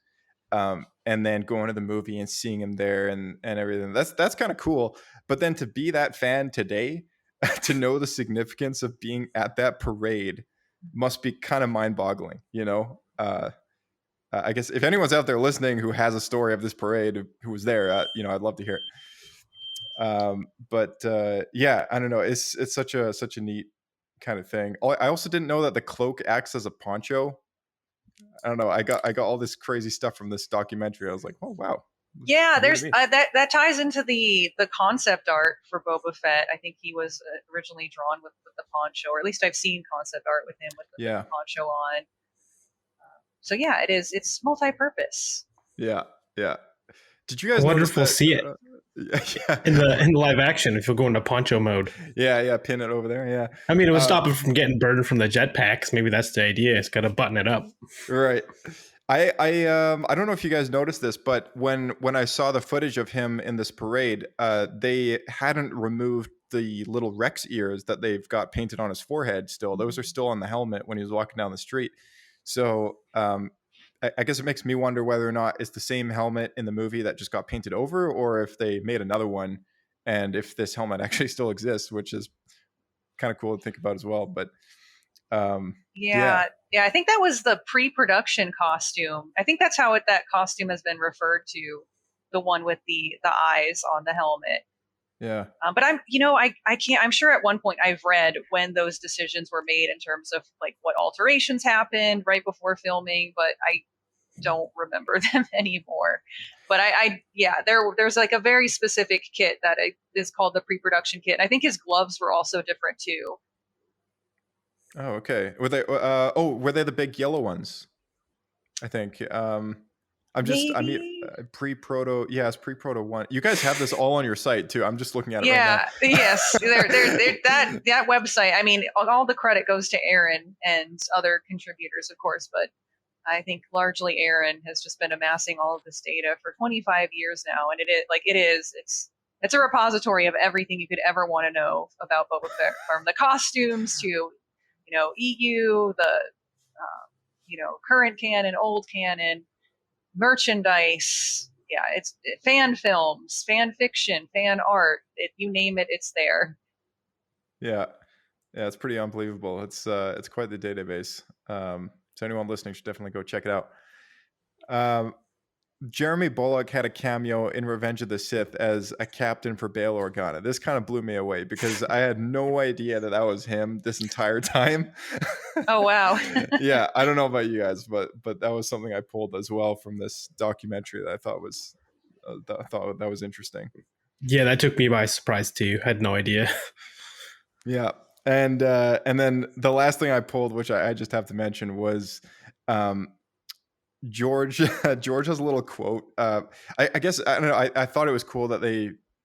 and then going to the movie and seeing him there and everything. That's kind of cool. But then to be that fan today, to know the significance of being at that parade must be kind of mind-boggling. I guess if anyone's out there listening who has a story of this parade, who was there, I'd love to hear it. But yeah, I don't know. It's such a neat kind of thing. I also didn't know that the cloak acts as a poncho. I don't know. I got all this crazy stuff from this documentary. I was like, oh wow. Yeah, there's that ties into the concept art for Boba Fett. I think he was originally drawn with the poncho, or at least I've seen concept art with him with the poncho on. So yeah, it's multi-purpose. Yeah. Did you guys? I wonder if we'll see it in the live action if you'll go into poncho mode. Yeah, pin it over there. Yeah. I mean, it would stop it from getting burned from the jetpacks. Maybe that's the idea. It's got to button it up. Right. I don't know if you guys noticed this, but when I saw the footage of him in this parade, they hadn't removed the little Rex ears that they've got painted on his forehead still. Those are still on the helmet when he was walking down the street. So I guess it makes me wonder whether or not it's the same helmet in the movie that just got painted over, or if they made another one, and if this helmet actually still exists, which is kind of cool to think about as well. But yeah, I think that was the pre-production costume. I think that's how that costume has been referred to, the one with the eyes on the helmet. Yeah. But I can't, I'm sure at one point I've read when those decisions were made in terms of like what alterations happened right before filming, but I don't remember them anymore. But there's like a very specific kit that is called the pre-production kit. I think his gloves were also different too. Oh, okay. Were they? Were they the big yellow ones? I think. Pre-proto. Yeah, it's pre-proto 1. You guys have this all on your site too. I'm just looking at it right now. Yes. That website. I mean, all the credit goes to Aaron and other contributors, of course, but I think largely Aaron has just been amassing all of this data for 25 years now, and it's a repository of everything you could ever want to know about Boba Fett, from the costumes to EU, the current canon, old canon, merchandise. Yeah, it's fan films, fan fiction, fan art. You name it, it's there. Yeah, it's pretty unbelievable. It's quite the database. So anyone listening should definitely go check it out. Jeremy Bullock had a cameo in Revenge of the Sith as a captain for Bail Organa. This kind of blew me away because I had no idea that was him this entire time. Oh wow. Yeah, I don't know about you guys, but that was something I pulled as well from this documentary that I thought was interesting. Yeah, that took me by surprise too. I had no idea. Yeah, and then the last thing I pulled, which I just have to mention, was George has a little quote. I guess I don't know. I thought it was cool that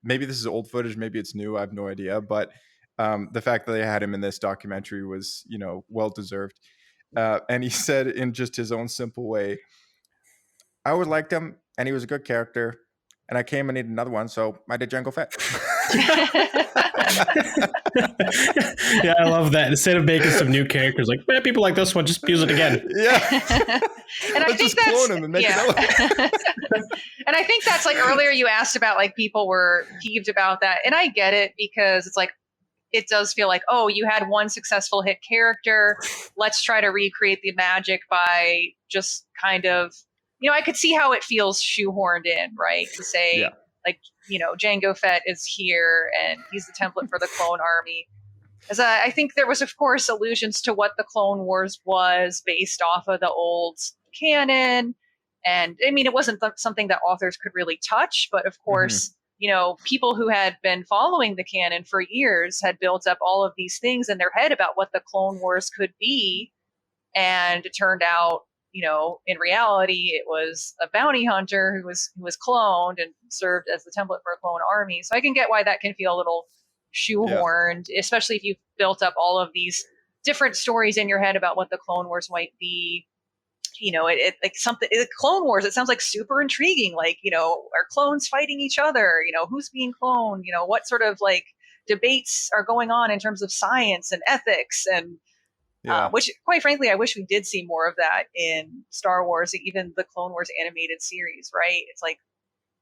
maybe this is old footage, maybe it's new. I have no idea, but the fact that they had him in this documentary was, well deserved. And he said in just his own simple way, "I always liked him, and he was a good character. And I came and needed another one, so I did Jango Fett." Yeah, I love that. Instead of making some new characters, like, man, people like this one, just use it again. Yeah. And I think that's clone him and make it And I think that's like earlier you asked about like people were peeved about that. And I get it because it's like, it does feel like, oh, you had one successful hit character. Let's try to recreate the magic by just kind of, I could see how it feels shoehorned in, right? To say, like, Jango Fett is here and he's the template for the clone army. As I think there was, of course, allusions to what the Clone Wars was based off of the old canon. And I mean, it wasn't something that authors could really touch, but of course, people who had been following the canon for years had built up all of these things in their head about what the Clone Wars could be. And it turned out, in reality, it was a bounty hunter who was cloned and served as the template for a clone army. So I can get why that can feel a little shoehorned, especially if you've built up all of these different stories in your head about what the Clone Wars might be. It like something, Clone Wars, it sounds like super intriguing. Like, are clones fighting each other? Who's being cloned? What sort of like debates are going on in terms of science and ethics and which, quite frankly, I wish we did see more of that in Star Wars, even the Clone Wars animated series, right? It's like,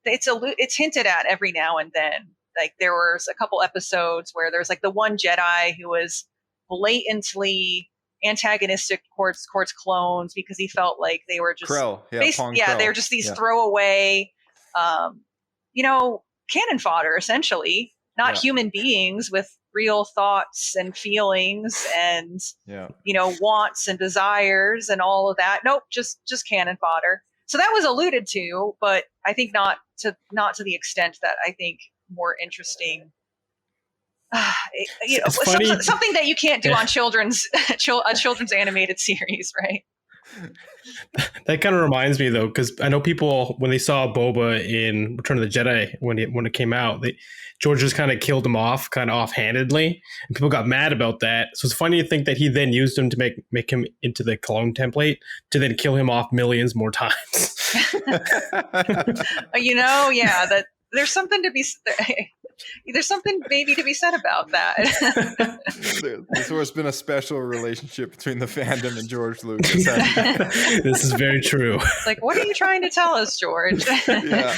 it's hinted at every now and then. Like there was a couple episodes where there's like the one Jedi who was blatantly antagonistic towards clones because he felt like they were just Krell. They're just these throwaway, cannon fodder, essentially, not human beings with real thoughts and feelings and wants and desires and all of that. Nope, just cannon fodder. So that was alluded to, but I think not to the extent that I think more interesting. Something that you can't do on children's animated series, right? That kind of reminds me though, because I know people when they saw Boba in Return of the Jedi when it came out, George just kind of killed him off, kind of offhandedly, and people got mad about that. So it's funny to think that he then used him to make him into the clone template to then kill him off millions more times. That there's something to be. There's something maybe to be said about that. There's always been a special relationship between the fandom and George Lucas. This is very true. It's like, what are you trying to tell us, George? Yeah.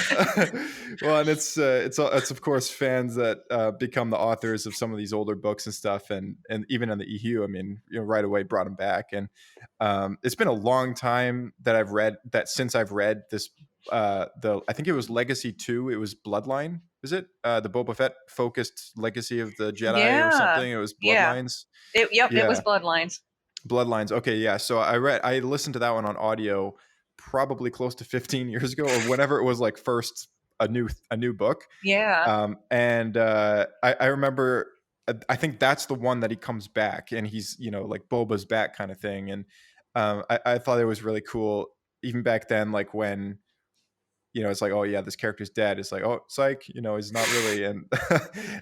Well, and it's of course fans that become the authors of some of these older books and stuff, and even in the EU, I mean, right away brought them back, and it's been a long time that since I've read this. I think it was Legacy 2. It was Bloodline. Is it the Boba Fett focused Legacy of the Jedi or something? It was Bloodlines. It was Bloodlines. Bloodlines. Okay, yeah. So I listened to that one on audio probably close to 15 years ago, or whenever it was like first a new book. Yeah. I remember. I think that's the one that he comes back and he's like Boba's back kind of thing, and I thought it was really cool even back then, like when. It's like, oh yeah, this character's dead. It's like, oh, psych, he's not really.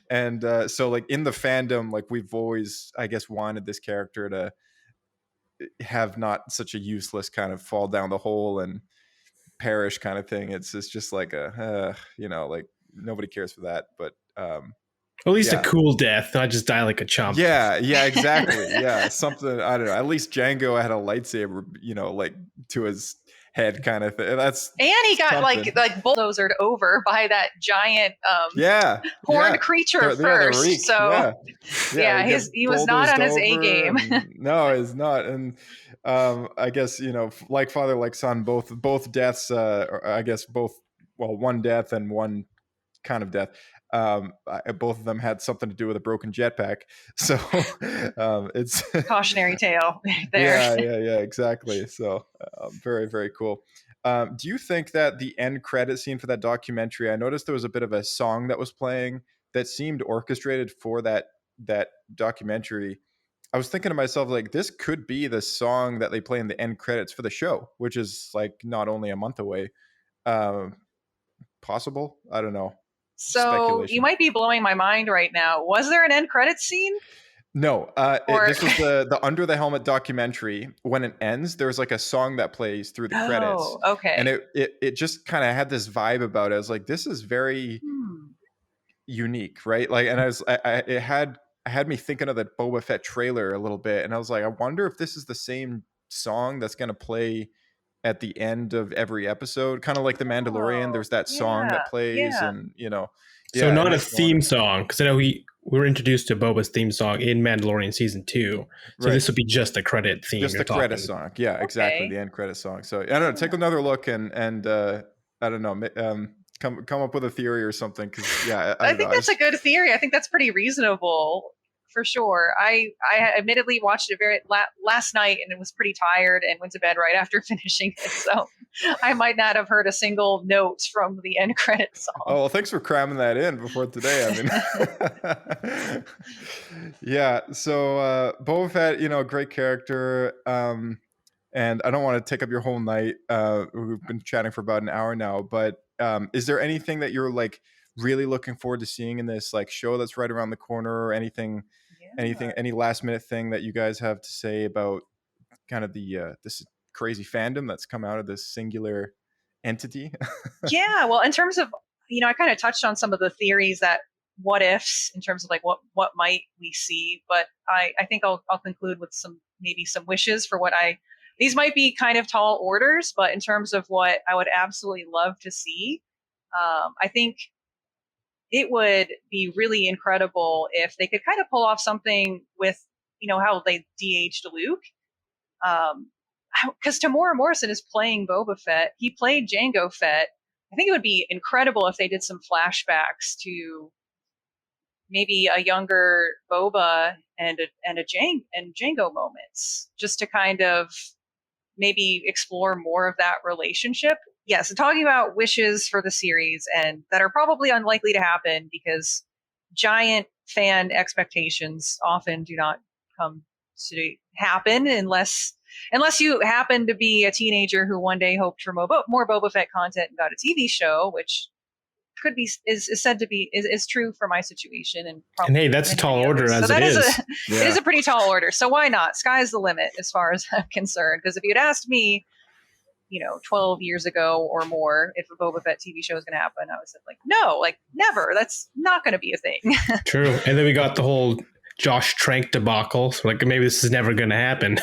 And so like in the fandom, like we've always, I guess, wanted this character to have not such a useless kind of fall down the hole and perish kind of thing. It's just like like nobody cares for that. But at least a cool death, not just die like a chump. Yeah, exactly. Yeah, something, I don't know. At least Jango had a lightsaber, like to his head kind of thing. And he got something. like bulldozered over by that giant horned creature first. So he was not on his A game. No, he's not. And I guess, like father, like son, both deaths, or I guess one death and one kind of death. Both of them had something to do with a broken jetpack. So it's Cautionary tale there. yeah, exactly. So very, very cool. Do you think that the end credit scene for that documentary, I noticed there was a bit of a song that was playing that seemed orchestrated for that documentary. I was thinking to myself, like, this could be the song that they play in the end credits for the show, which is like not only a month away. Possible? I don't know. So you might be blowing my mind right now. Was there an end credits scene? No, this was the Under the Helmet documentary. When it ends, there's like a song that plays through the credits. Oh, okay. And it just kind of had this vibe about it. I was like, this is very unique, right? Like, and it had me thinking of the Boba Fett trailer a little bit, and I was like, I wonder if this is the same song that's going to play at the end of every episode, kind of like the Mandalorian. There's that song that plays, and so not a theme song, because I know we were introduced to Boba's theme song in Mandalorian season 2, so this would be just the credit theme, just the credit song. Yeah, exactly, the end credit song. So I don't know, take another look and I don't know, come up with a theory or something, because I think that's a good theory. I think that's pretty reasonable. For sure. I admittedly watched it last night and was pretty tired and went to bed right after finishing it. So I might not have heard a single note from the end credit song. Oh, well, thanks for cramming that in before today. I mean, yeah. So Boba Fett, great character. And I don't want to take up your whole night. We've been chatting for about an hour now, but is there anything that you're like really looking forward to seeing in this like show that's right around the corner, or anything, any last minute thing that you guys have to say about kind of the this crazy fandom that's come out of this singular entity? Yeah, well, in terms of, I kind of touched on some of the theories that what ifs in terms of like what might we see, but I think I'll conclude with some wishes for these might be kind of tall orders, but in terms of what I would absolutely love to see, I think it would be really incredible if they could kind of pull off something with, how they de-aged Luke. Because Tamora Morrison is playing Boba Fett. He played Jango Fett. I think it would be incredible if they did some flashbacks to maybe a younger Boba and Jango moments, just to kind of maybe explore more of that relationship. Yes, and talking about wishes for the series, and that are probably unlikely to happen because giant fan expectations often do not come to happen unless you happen to be a teenager who one day hoped for more Boba Fett content and got a TV show, which could be is said to be is true for my situation, and hey, that's a tall order as it is. It is a pretty tall order, so why not? Sky's the limit as far as I'm concerned. Because if you'd asked me, 12 years ago or more, if a Boba Fett TV show is going to happen, I was like, no, like never. That's not going to be a thing. True. And then we got the whole Josh Trank debacle. So like maybe this is never going to happen.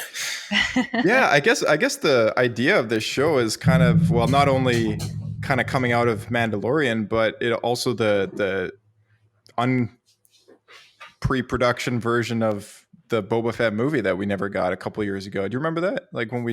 Yeah, I guess the idea of this show is kind of, well, not only kind of coming out of Mandalorian, but it also the pre-production version of the Boba Fett movie that we never got a couple of years ago. Do you remember that? Like when we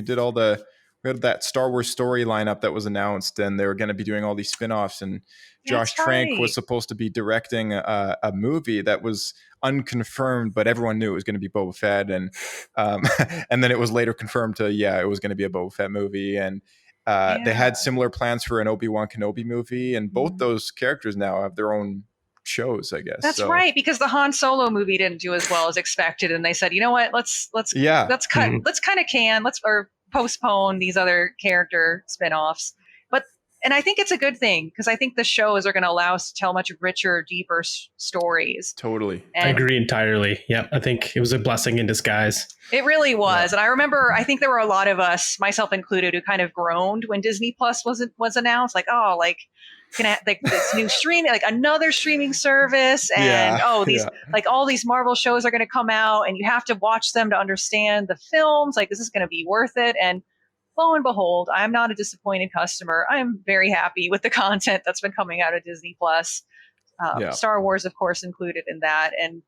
had that Star Wars story lineup that was announced, and they were going to be doing all these spin-offs, and Josh Trank was supposed to be directing a movie that was unconfirmed, but everyone knew it was going to be Boba Fett, and and then it was later confirmed to it was going to be a Boba Fett movie, and they had similar plans for an Obi-Wan Kenobi movie, and both those characters now have their own shows, I guess. That's right, because the Han Solo movie didn't do as well as expected, and they said, you know what, let's postpone these other character spin-offs. And I think it's a good thing, because I think the shows are going to allow us to tell much richer, deeper stories. Totally. I agree entirely. Yeah, I think it was a blessing in disguise. It really was. Yeah. And I remember, I think there were a lot of us, myself included, who kind of groaned when Disney Plus was announced. Like, oh, like, this new streaming, like another streaming service. And like all these Marvel shows are going to come out, and you have to watch them to understand the films. Like, this is going to be worth it. And lo and behold, I'm not a disappointed customer. I'm very happy with the content that's been coming out of Disney Plus. Star Wars, of course, included in that. And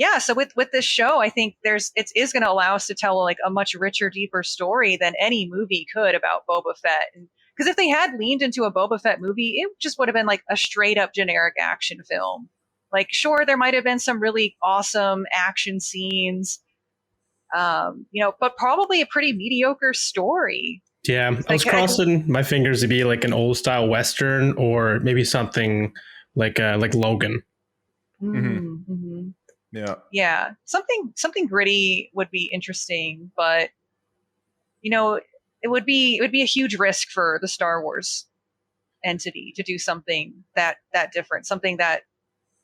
yeah, so with this show, I think it is going to allow us to tell like a much richer, deeper story than any movie could about Boba Fett. Because if they had leaned into a Boba Fett movie, it just would have been like a straight up generic action film. Like, sure, there might have been some really awesome action scenes, but probably a pretty mediocre story. Yeah, I was crossing my fingers to be like an old style Western or maybe something like Logan. Mm-hmm. Yeah, something gritty would be interesting, but it would be a huge risk for the Star Wars entity to do something that different, something that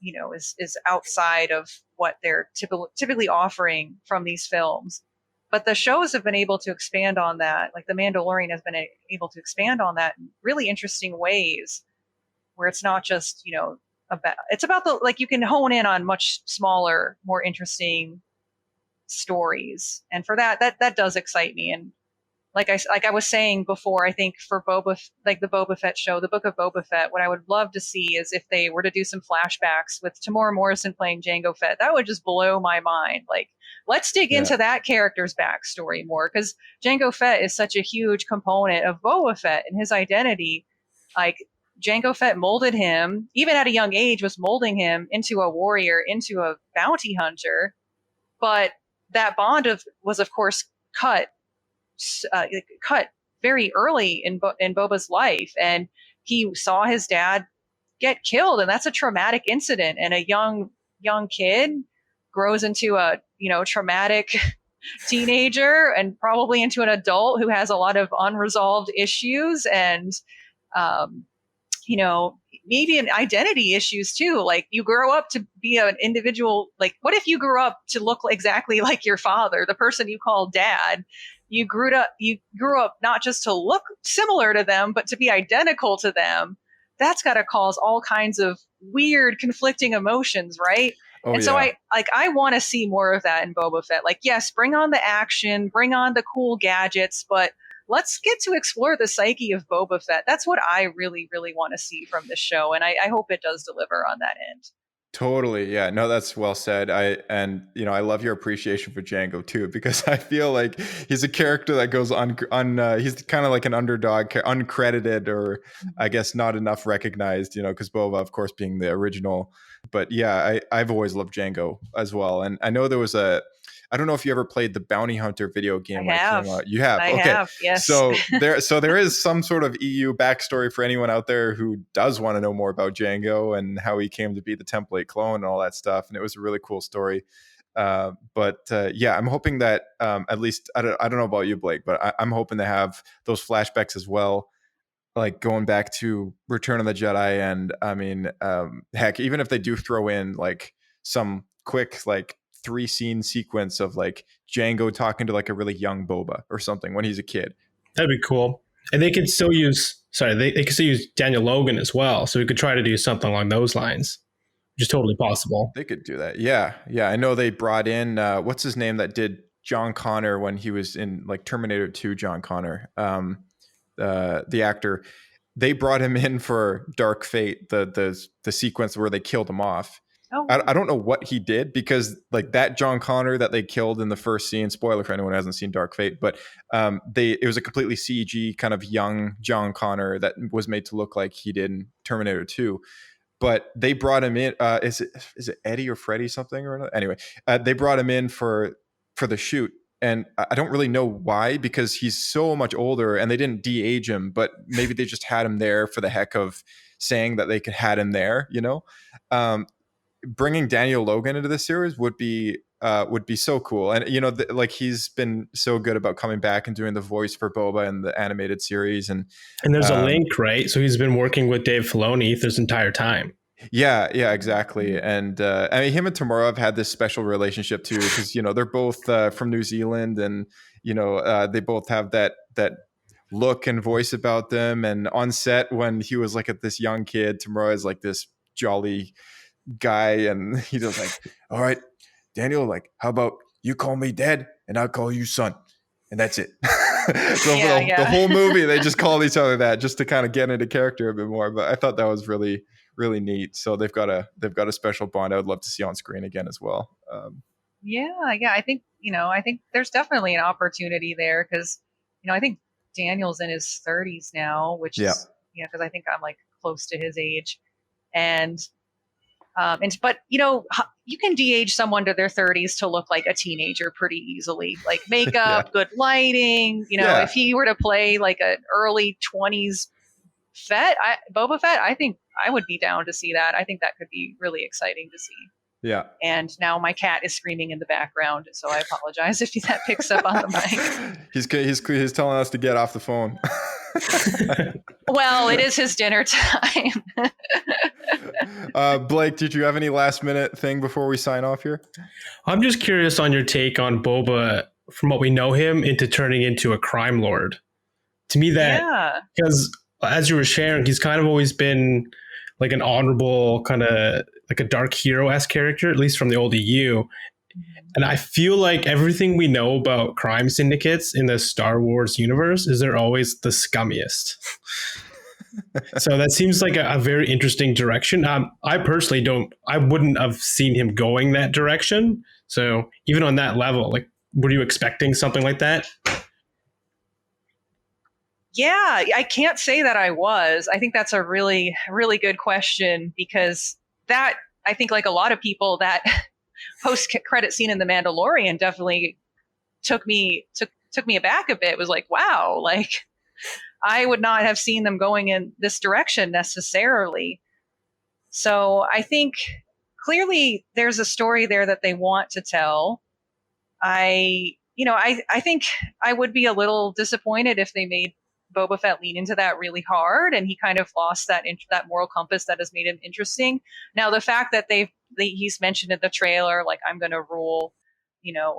is outside of what they're typically offering from these films. But the shows have been able to expand on that. Like The Mandalorian has been able to expand on that in really interesting ways, where it's not just it's about you can hone in on much smaller, more interesting stories, and for that does excite me. And like I was saying before, I think for the Boba Fett show, the Book of Boba Fett, what I would love to see is if they were to do some flashbacks with Tamora Morrison playing Jango Fett. That would just blow my mind. Like, let's dig into that character's backstory more, because Jango Fett is such a huge component of Boba Fett and his identity. Like, Jango Fett molded him, even at a young age, was molding him into a warrior, into a bounty hunter. But that bond was, of course, cut very early in Boba's life, and he saw his dad get killed, and that's a traumatic incident. And a young kid grows into a traumatic teenager, and probably into an adult who has a lot of unresolved issues, and maybe an identity issues too. Like, you grow up to be an individual. Like, what if you grew up to look exactly like your father, the person you call dad? You grew up not just to look similar to them, but to be identical to them. That's got to cause all kinds of weird, conflicting emotions, right? So I want to see more of that in Boba Fett. Like, yes, bring on the action, bring on the cool gadgets, but let's get to explore the psyche of Boba Fett. That's what I really, really want to see from this show, and I hope it does deliver on that end. Totally. Yeah. No, that's well said. I love your appreciation for Django too, because I feel like he's a character that goes he's kind of like an underdog, uncredited, or I guess not enough recognized, because Boba, of course, being the original. But yeah, I've always loved Django as well. And I know there was I don't know if you ever played the Bounty Hunter video game. I have. You have. I okay. have, yes. So there is some sort of EU backstory for anyone out there who does want to know more about Django and how he came to be the template clone and all that stuff. And it was a really cool story. I'm hoping that at least I don't know about you, Blake, but I'm hoping to have those flashbacks as well, like going back to Return of the Jedi. And I mean, heck, even if they do throw in like some quick 3-scene sequence of like Django talking to like a really young Boba or something when he's a kid, that'd be cool. And they could still use they could still use Daniel Logan as well, so we could try to do something along those lines, which is totally possible. They could do that. Yeah I know they brought in what's his name that did John Connor when he was in like Terminator 2. John Connor, the actor, they brought him in for Dark Fate, the sequence where they killed him off. Oh. I don't know what he did, because like that John Connor that they killed in the first scene, spoiler for anyone who hasn't seen Dark Fate, but it was a completely CG kind of young John Connor that was made to look like he did in Terminator 2. But they brought him in. Is it Eddie or Freddie something or another? Anyway, they brought him in for the shoot. And I don't really know why, because he's so much older, and they didn't de-age him, but maybe they just had him there for the heck of saying that they could had him there, bringing Daniel Logan into the series would be so cool. And he's been so good about coming back and doing the voice for Boba in the animated series, and there's a link, right? So he's been working with Dave Filoni this entire time. Yeah, exactly. And I mean, him and Tamora have had this special relationship too, because they're both from New Zealand, and they both have that look and voice about them. And on set, when he was like this young kid, Tamora is like this jolly guy, and he was like, all right, Daniel, like, how about you call me dad and I'll call you son, and that's it. So the whole movie they just call each other that, just to kind of get into character a bit more. But I thought that was really, really neat. So they've got a special bond I would love to see on screen again as well. Yeah, I think I think there's definitely an opportunity there because I think Daniel's in his 30s now, which Yeah. is because I think I'm like close to his age, and but you can de-age someone to their 30s to look like a teenager pretty easily, like makeup, good lighting. Yeah. If he were to play like an early 20s Boba Fett, I think I would be down to see that. I think that could be really exciting to see. Yeah. And now my cat is screaming in the background, so I apologize if that picks up on the mic. He's telling us to get off the phone. Well, it is his dinner time. Blake, did you have any last minute thing before we sign off here? I'm just curious on your take on Boba from what we know him into turning into a crime lord. To me, because as you were sharing, he's kind of always been like an honorable, kind of like a dark hero-esque character, at least from the old EU. And I feel like everything we know about crime syndicates in the Star Wars universe is they're always the scummiest. So that seems like a very interesting direction. I personally I wouldn't have seen him going that direction. So even on that level, like, were you expecting something like that? Yeah, I can't say that I was. I think that's a really, really good question because that, I think like a lot of people, that post-credit scene in The Mandalorian definitely took me aback a bit. It was like, wow, like I would not have seen them going in this direction necessarily. So I think clearly there's a story there that they want to tell. I think I would be a little disappointed if they made Boba Fett lean into that really hard, and he kind of lost that moral compass that has made him interesting. Now, the fact that he's mentioned in the trailer, like, I'm going to rule,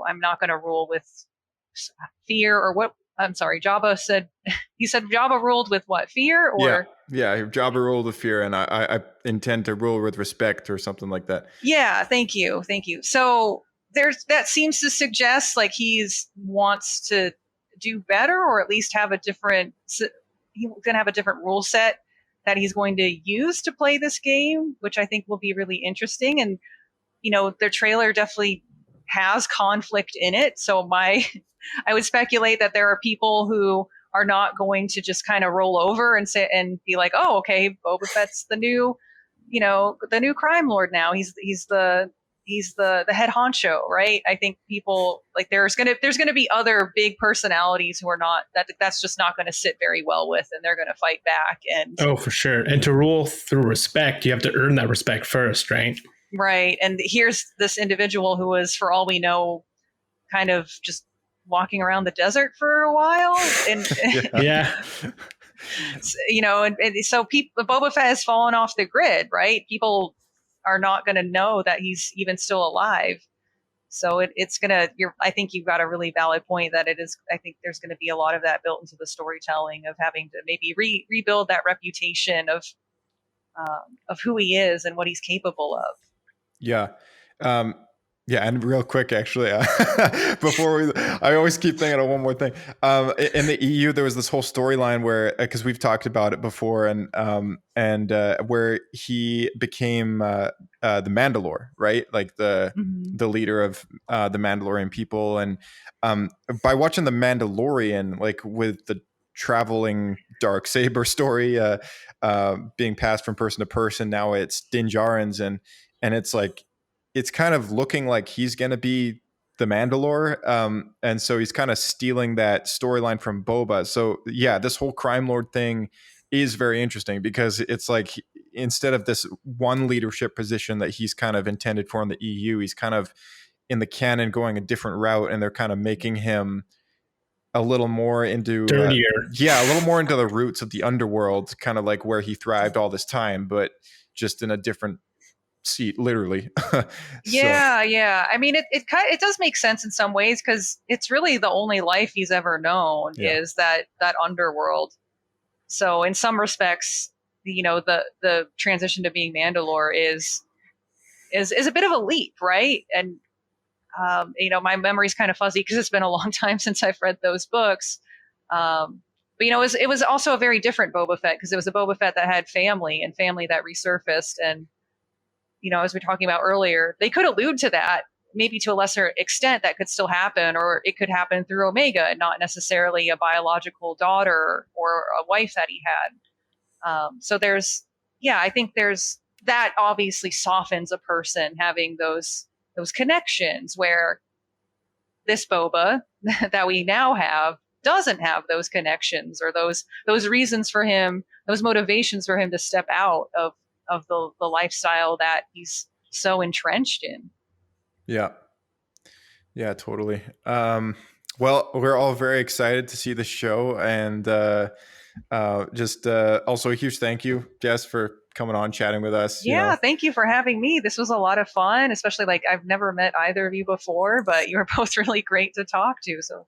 I'm not going to rule with fear, or what? I'm sorry, Jabba said. He said Jabba ruled with what? Fear? Or yeah, Jabba ruled with fear, and I intend to rule with respect, or something like that. Yeah, thank you. So that seems to suggest like wants to do better, or at least have he's going to have a different rule set that he's going to use to play this game, which I think will be really interesting. And their trailer definitely has conflict in it, so I would speculate that there are people who are not going to just kind of roll over and say and be like, oh, okay, Boba Fett's the new crime lord now. He's the head honcho, right? I think people like there's gonna be other big personalities who are not that's just not going to sit very well with, and they're going to fight back. And for sure. And to rule through respect, you have to earn that respect first, right? Right. And here's this individual who was, for all we know, kind of just walking around the desert for a while, and yeah. And so Boba Fett has fallen off the grid, right? People are not going to know that he's even still alive. So it's going to, I think you've got a really valid point that it is. I think there's going to be a lot of that built into the storytelling of having to maybe rebuild that reputation of who he is and what he's capable of. Yeah. And real quick, actually, I always keep thinking of one more thing. In the EU, there was this whole storyline where, because we've talked about it before, and where he became the Mandalore, right? Like the leader of the Mandalorian people, and by watching the Mandalorian, like with the traveling dark saber story, being passed from person to person, now it's Din Djarin's, and it's like, it's kind of looking like he's going to be the Mandalore. And so he's kind of stealing that storyline from Boba. So yeah, this whole crime lord thing is very interesting, because it's like, instead of this one leadership position that he's kind of intended for in the EU, he's kind of in the canon going a different route, and they're kind of making him a little more into dirtier. A little more into the roots of the underworld, kind of like where he thrived all this time, but just in a different seat, literally. Yeah. I mean, it does make sense in some ways, because it's really the only life he's ever known is that underworld. So in some respects, the transition to being Mandalore is a bit of a leap, right? And my memory's kind of fuzzy because it's been a long time since I've read those books. But it was also a very different Boba Fett, because it was a Boba Fett that had family that resurfaced. And as we were talking about earlier, they could allude to that maybe to a lesser extent that could still happen, or it could happen through Omega and not necessarily a biological daughter or a wife that he had. So I think there's that obviously softens a person having those connections, where this Boba that we now have doesn't have those connections or those reasons for him, those motivations for him to step out of the lifestyle that he's so entrenched in. Yeah, totally. Well, we're all very excited to see the show, and also a huge thank you, Jess, for coming on, chatting with us. Thank you for having me. This was a lot of fun, especially I've never met either of you before, but you were both really great to talk to. So,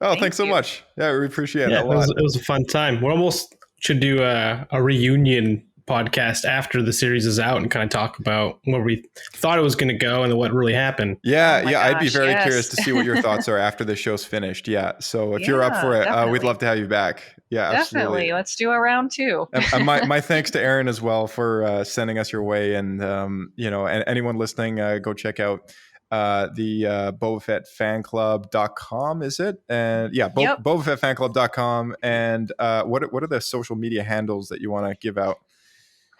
thanks so much. Yeah, we appreciate it a lot. It was a fun time. We almost should do a reunion podcast after the series is out and kind of talk about where we thought it was going to go and then what really happened. I'd be very curious to see what your thoughts are after the show's finished. So if you're up for it, we'd love to have you back. Definitely. Absolutely. Let's do a round 2. And my thanks to Aaron as well for sending us your way, and and anyone listening, go check out the BobaFettFanClub.com, is it? And BobaFettFanClub.com. And what are the social media handles that you want to give out?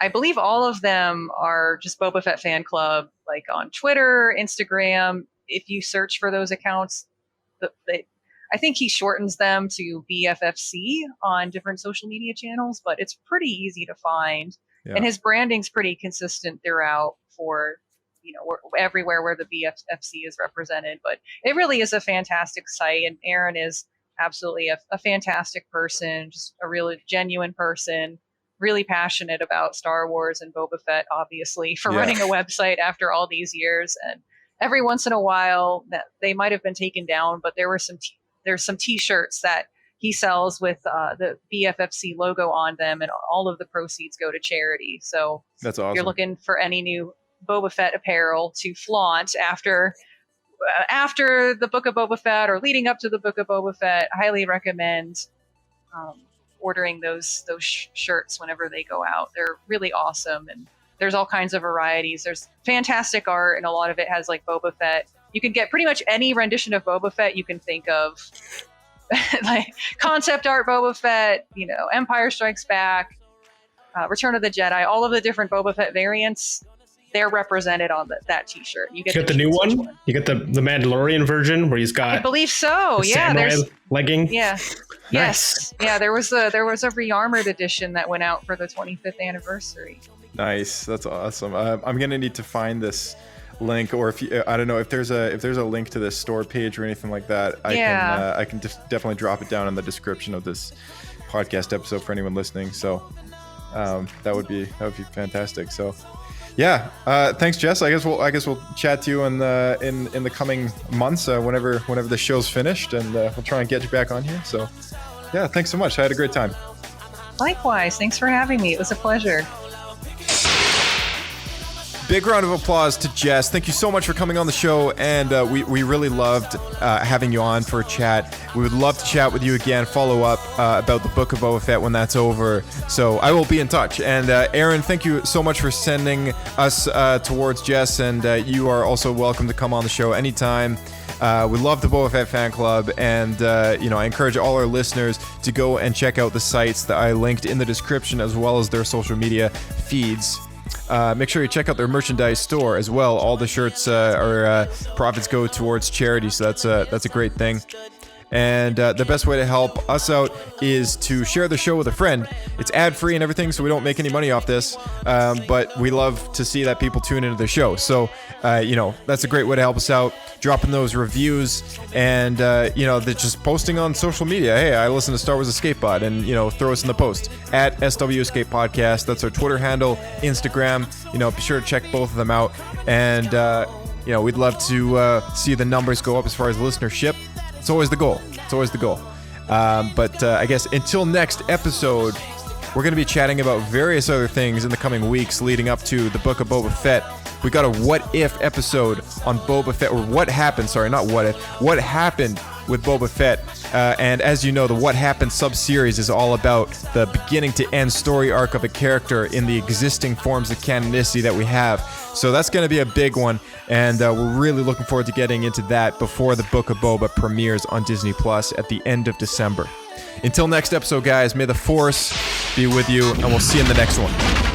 I believe all of them are just Boba Fett Fan Club, on Twitter, Instagram. If you search for those accounts, I think he shortens them to BFFC on different social media channels, but it's pretty easy to find. Yeah. And his branding's pretty consistent throughout for, everywhere where the BFFC is represented. But it really is a fantastic site. And Aaron is absolutely a fantastic person, just a really genuine person. Really passionate about Star Wars and Boba Fett, obviously, for running a website after all these years. And every once in a while, that they might have been taken down, but there's some T-shirts that he sells with the BFFC logo on them, and all of the proceeds go to charity. So that's awesome. If you're looking for any new Boba Fett apparel to flaunt after the Book of Boba Fett or leading up to the Book of Boba Fett, I highly recommend ordering those shirts whenever they go out. They're really awesome, and there's all kinds of varieties. There's fantastic art, and a lot of it has Boba Fett. You can get pretty much any rendition of Boba Fett you can think of, concept art Boba Fett, Empire Strikes Back, Return of the Jedi, all of the different Boba Fett variants. They're represented on that T-shirt. You get the new one. You get the Mandalorian version where he's got. I believe so. There's legging. Yeah. Nice. Yes. Yeah. There was a re-armored edition that went out for the 25th anniversary. Nice. That's awesome. I'm gonna need to find this link, or I don't know if there's a link to this store page or anything like that. I can definitely drop it down in the description of this podcast episode for anyone listening. So that would be fantastic. So. Yeah, thanks, Jess. I guess we'll chat to you in the coming months whenever the show's finished, and we'll try and get you back on here. So, yeah, thanks so much. I had a great time. Likewise, thanks for having me. It was a pleasure. Big round of applause to Jess. Thank you so much for coming on the show, and we really loved having you on for a chat. We would love to chat with you again, follow up about the Book of Boba Fett when that's over. So I will be in touch. And Aaron, thank you so much for sending us towards Jess, and you are also welcome to come on the show anytime. We love the Boba Fett fan club, and I encourage all our listeners to go and check out the sites that I linked in the description, as well as their social media feeds. Make sure you check out their merchandise store as well. All the shirts or profits go towards charity, so that's a great thing. And the best way to help us out is to share the show with a friend. It's ad-free and everything, so we don't make any money off this. But we love to see that people tune into the show. So, that's a great way to help us out. Dropping those reviews and, they're just posting on social media. Hey, I listen to Star Wars Escape Pod, and, throw us in the post at SW Escape Podcast. That's our Twitter handle, Instagram. Be sure to check both of them out. And, we'd love to see the numbers go up as far as listenership. It's always the goal. But I guess until next episode, we're going to be chatting about various other things in the coming weeks leading up to the Book of Boba Fett. We got a what if episode on Boba Fett, or what happened, sorry, not what if, what happened with Boba Fett. And as you know, the What Happened sub-series is all about the beginning to end story arc of a character in the existing forms of canonicity that we have. So that's going to be a big one, and we're really looking forward to getting into that before the Book of Boba premieres on Disney Plus at the end of December. Until next episode, guys, may the Force be with you, and we'll see you in the next one.